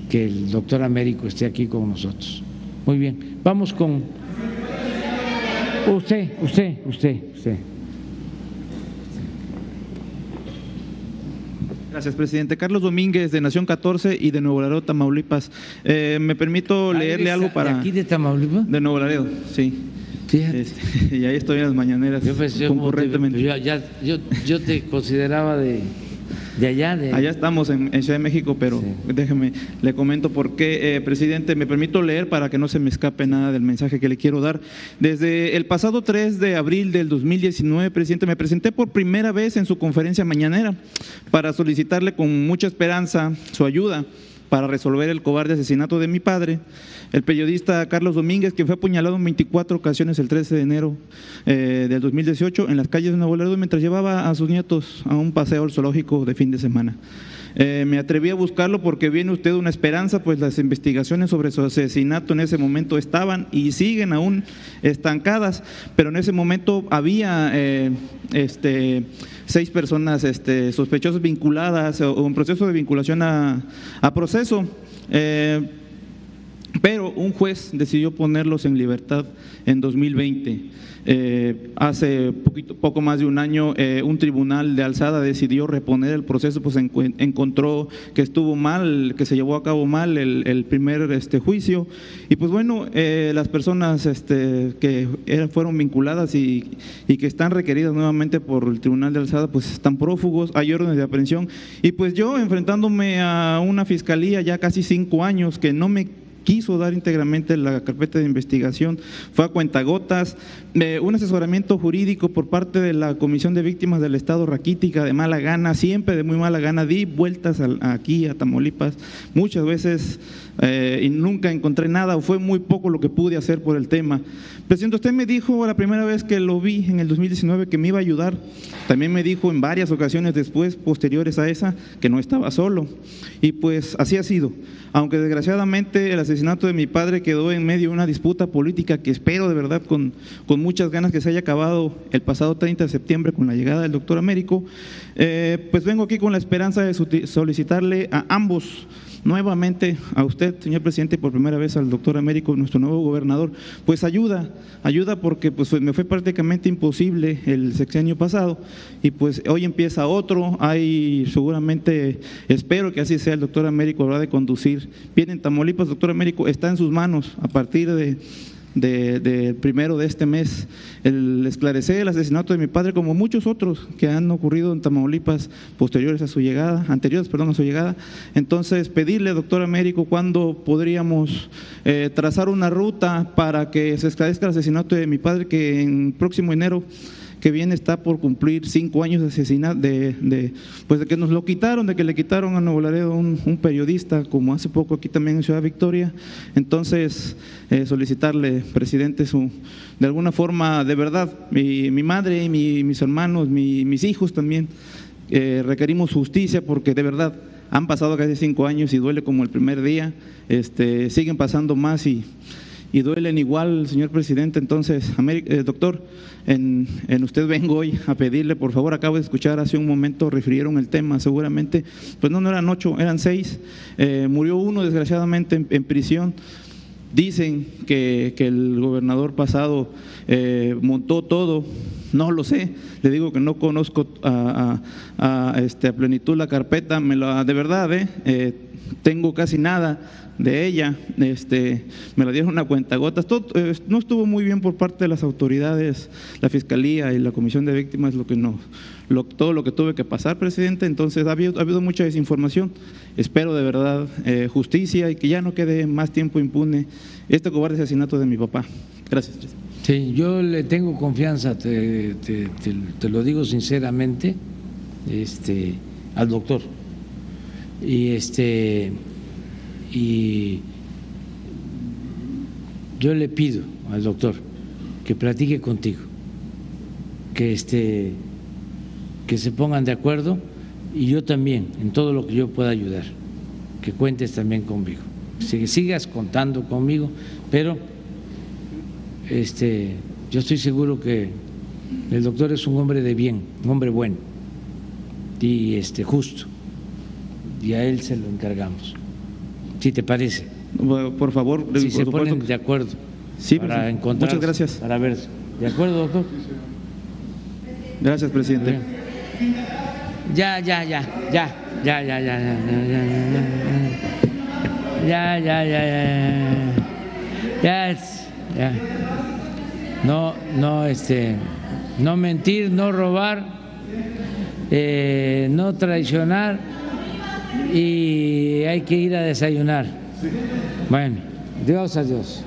que el doctor Américo esté aquí con nosotros. Muy bien, vamos con usted. Gracias, presidente. Carlos Domínguez, de Nación 14 y de Nuevo Laredo, Tamaulipas. Me permito leerle algo para… ¿De aquí de Tamaulipas? De Nuevo Laredo, sí. Fíjate. Y ahí estoy en las mañaneras concurrentemente. Yo te consideraba de allá. Allá estamos en Ciudad de México, pero sí. Déjeme, le comento por qué, presidente. Me permito leer para que no se me escape nada del mensaje que le quiero dar. Desde el pasado 3 de abril del 2019, presidente, me presenté por primera vez en su conferencia mañanera para solicitarle con mucha esperanza su ayuda para resolver el cobarde asesinato de mi padre, el periodista Carlos Domínguez, que fue apuñalado en 24 ocasiones el 13 de enero del 2018 en las calles de Nuevo Laredo mientras llevaba a sus nietos a un paseo al zoológico de fin de semana. Me atreví a buscarlo porque viene usted una esperanza, pues las investigaciones sobre su asesinato en ese momento estaban y siguen aún estancadas, pero en ese momento había 6 personas sospechosas vinculadas o en proceso de vinculación a proceso. pero un juez decidió ponerlos en libertad en 2020. Hace poco más de un año, un tribunal de alzada decidió reponer el proceso, pues encontró que estuvo mal, que se llevó a cabo mal el primer juicio, y pues bueno, las personas que fueron vinculadas y que están requeridas nuevamente por el tribunal de alzada, pues están prófugos, hay órdenes de aprehensión, y pues yo enfrentándome a una fiscalía ya casi 5 años que no me quiso dar íntegramente la carpeta de investigación, fue a cuentagotas, un asesoramiento jurídico por parte de la Comisión de Víctimas del Estado raquítica, de mala gana, siempre de muy mala gana, di vueltas aquí a Tamaulipas muchas veces y nunca encontré nada, o fue muy poco lo que pude hacer por el tema. Presidente, usted me dijo la primera vez que lo vi en el 2019 que me iba a ayudar, también me dijo en varias ocasiones después, posteriores a esa, que no estaba solo, y pues así ha sido, aunque desgraciadamente el asesinato de mi padre quedó en medio de una disputa política que espero de verdad con muchas ganas que se haya acabado el pasado 30 de septiembre con la llegada del doctor Américo, pues vengo aquí con la esperanza de solicitarle a ambos, nuevamente a usted, señor presidente, y por primera vez al doctor Américo, nuestro nuevo gobernador, pues ayuda porque pues me fue prácticamente imposible el sexenio pasado y pues hoy empieza otro, hay seguramente, espero que así sea, el doctor Américo habrá de conducir bien en Tamaulipas. Doctor Américo, está en sus manos a partir del primero de este mes el esclarecer el asesinato de mi padre, como muchos otros que han ocurrido en Tamaulipas anteriores a su llegada. Entonces pedirle, doctor Américo, cuándo podríamos trazar una ruta para que se esclarezca el asesinato de mi padre, que en próximo enero que viene está por cumplir 5 años de asesinato, pues de que nos lo quitaron, de que le quitaron a Nuevo Laredo un periodista, como hace poco aquí también en Ciudad Victoria. Entonces, solicitarle, presidente, de alguna forma, de verdad, mi madre y mis hermanos, mis hijos también, requerimos justicia porque de verdad han pasado casi 5 años y duele como el primer día, siguen pasando más y duelen igual, señor presidente. Entonces, doctor, en usted vengo hoy a pedirle, por favor, acabo de escuchar hace un momento, refirieron el tema, seguramente, pues no eran 8, eran 6, murió uno desgraciadamente en prisión. Dicen que el gobernador pasado montó todo, no lo sé, le digo que no conozco a plenitud la carpeta, de verdad, tengo casi nada de ella, me la dieron a cuentagotas, no estuvo muy bien por parte de las autoridades, la Fiscalía y la Comisión de Víctimas, todo lo que tuve que pasar, presidente. Entonces ha habido mucha desinformación, espero de verdad justicia y que ya no quede más tiempo impune este cobarde asesinato de mi papá. Gracias. Sí, yo le tengo confianza, te lo digo sinceramente, al doctor, y yo le pido al doctor que platique contigo, que se pongan de acuerdo, y yo también, en todo lo que yo pueda ayudar, que cuentes también conmigo, que sigas contando conmigo, pero yo estoy seguro que el doctor es un hombre de bien, un hombre bueno y justo, y a él se lo encargamos, si te parece. Por favor, si se ponen de acuerdo, sí, para encontrar. Muchas gracias. Para ver, ¿de acuerdo, doctor? Gracias, presidente. Ya. No mentir, no robar, no traicionar, y hay que ir a desayunar. Bueno, Dios a Dios.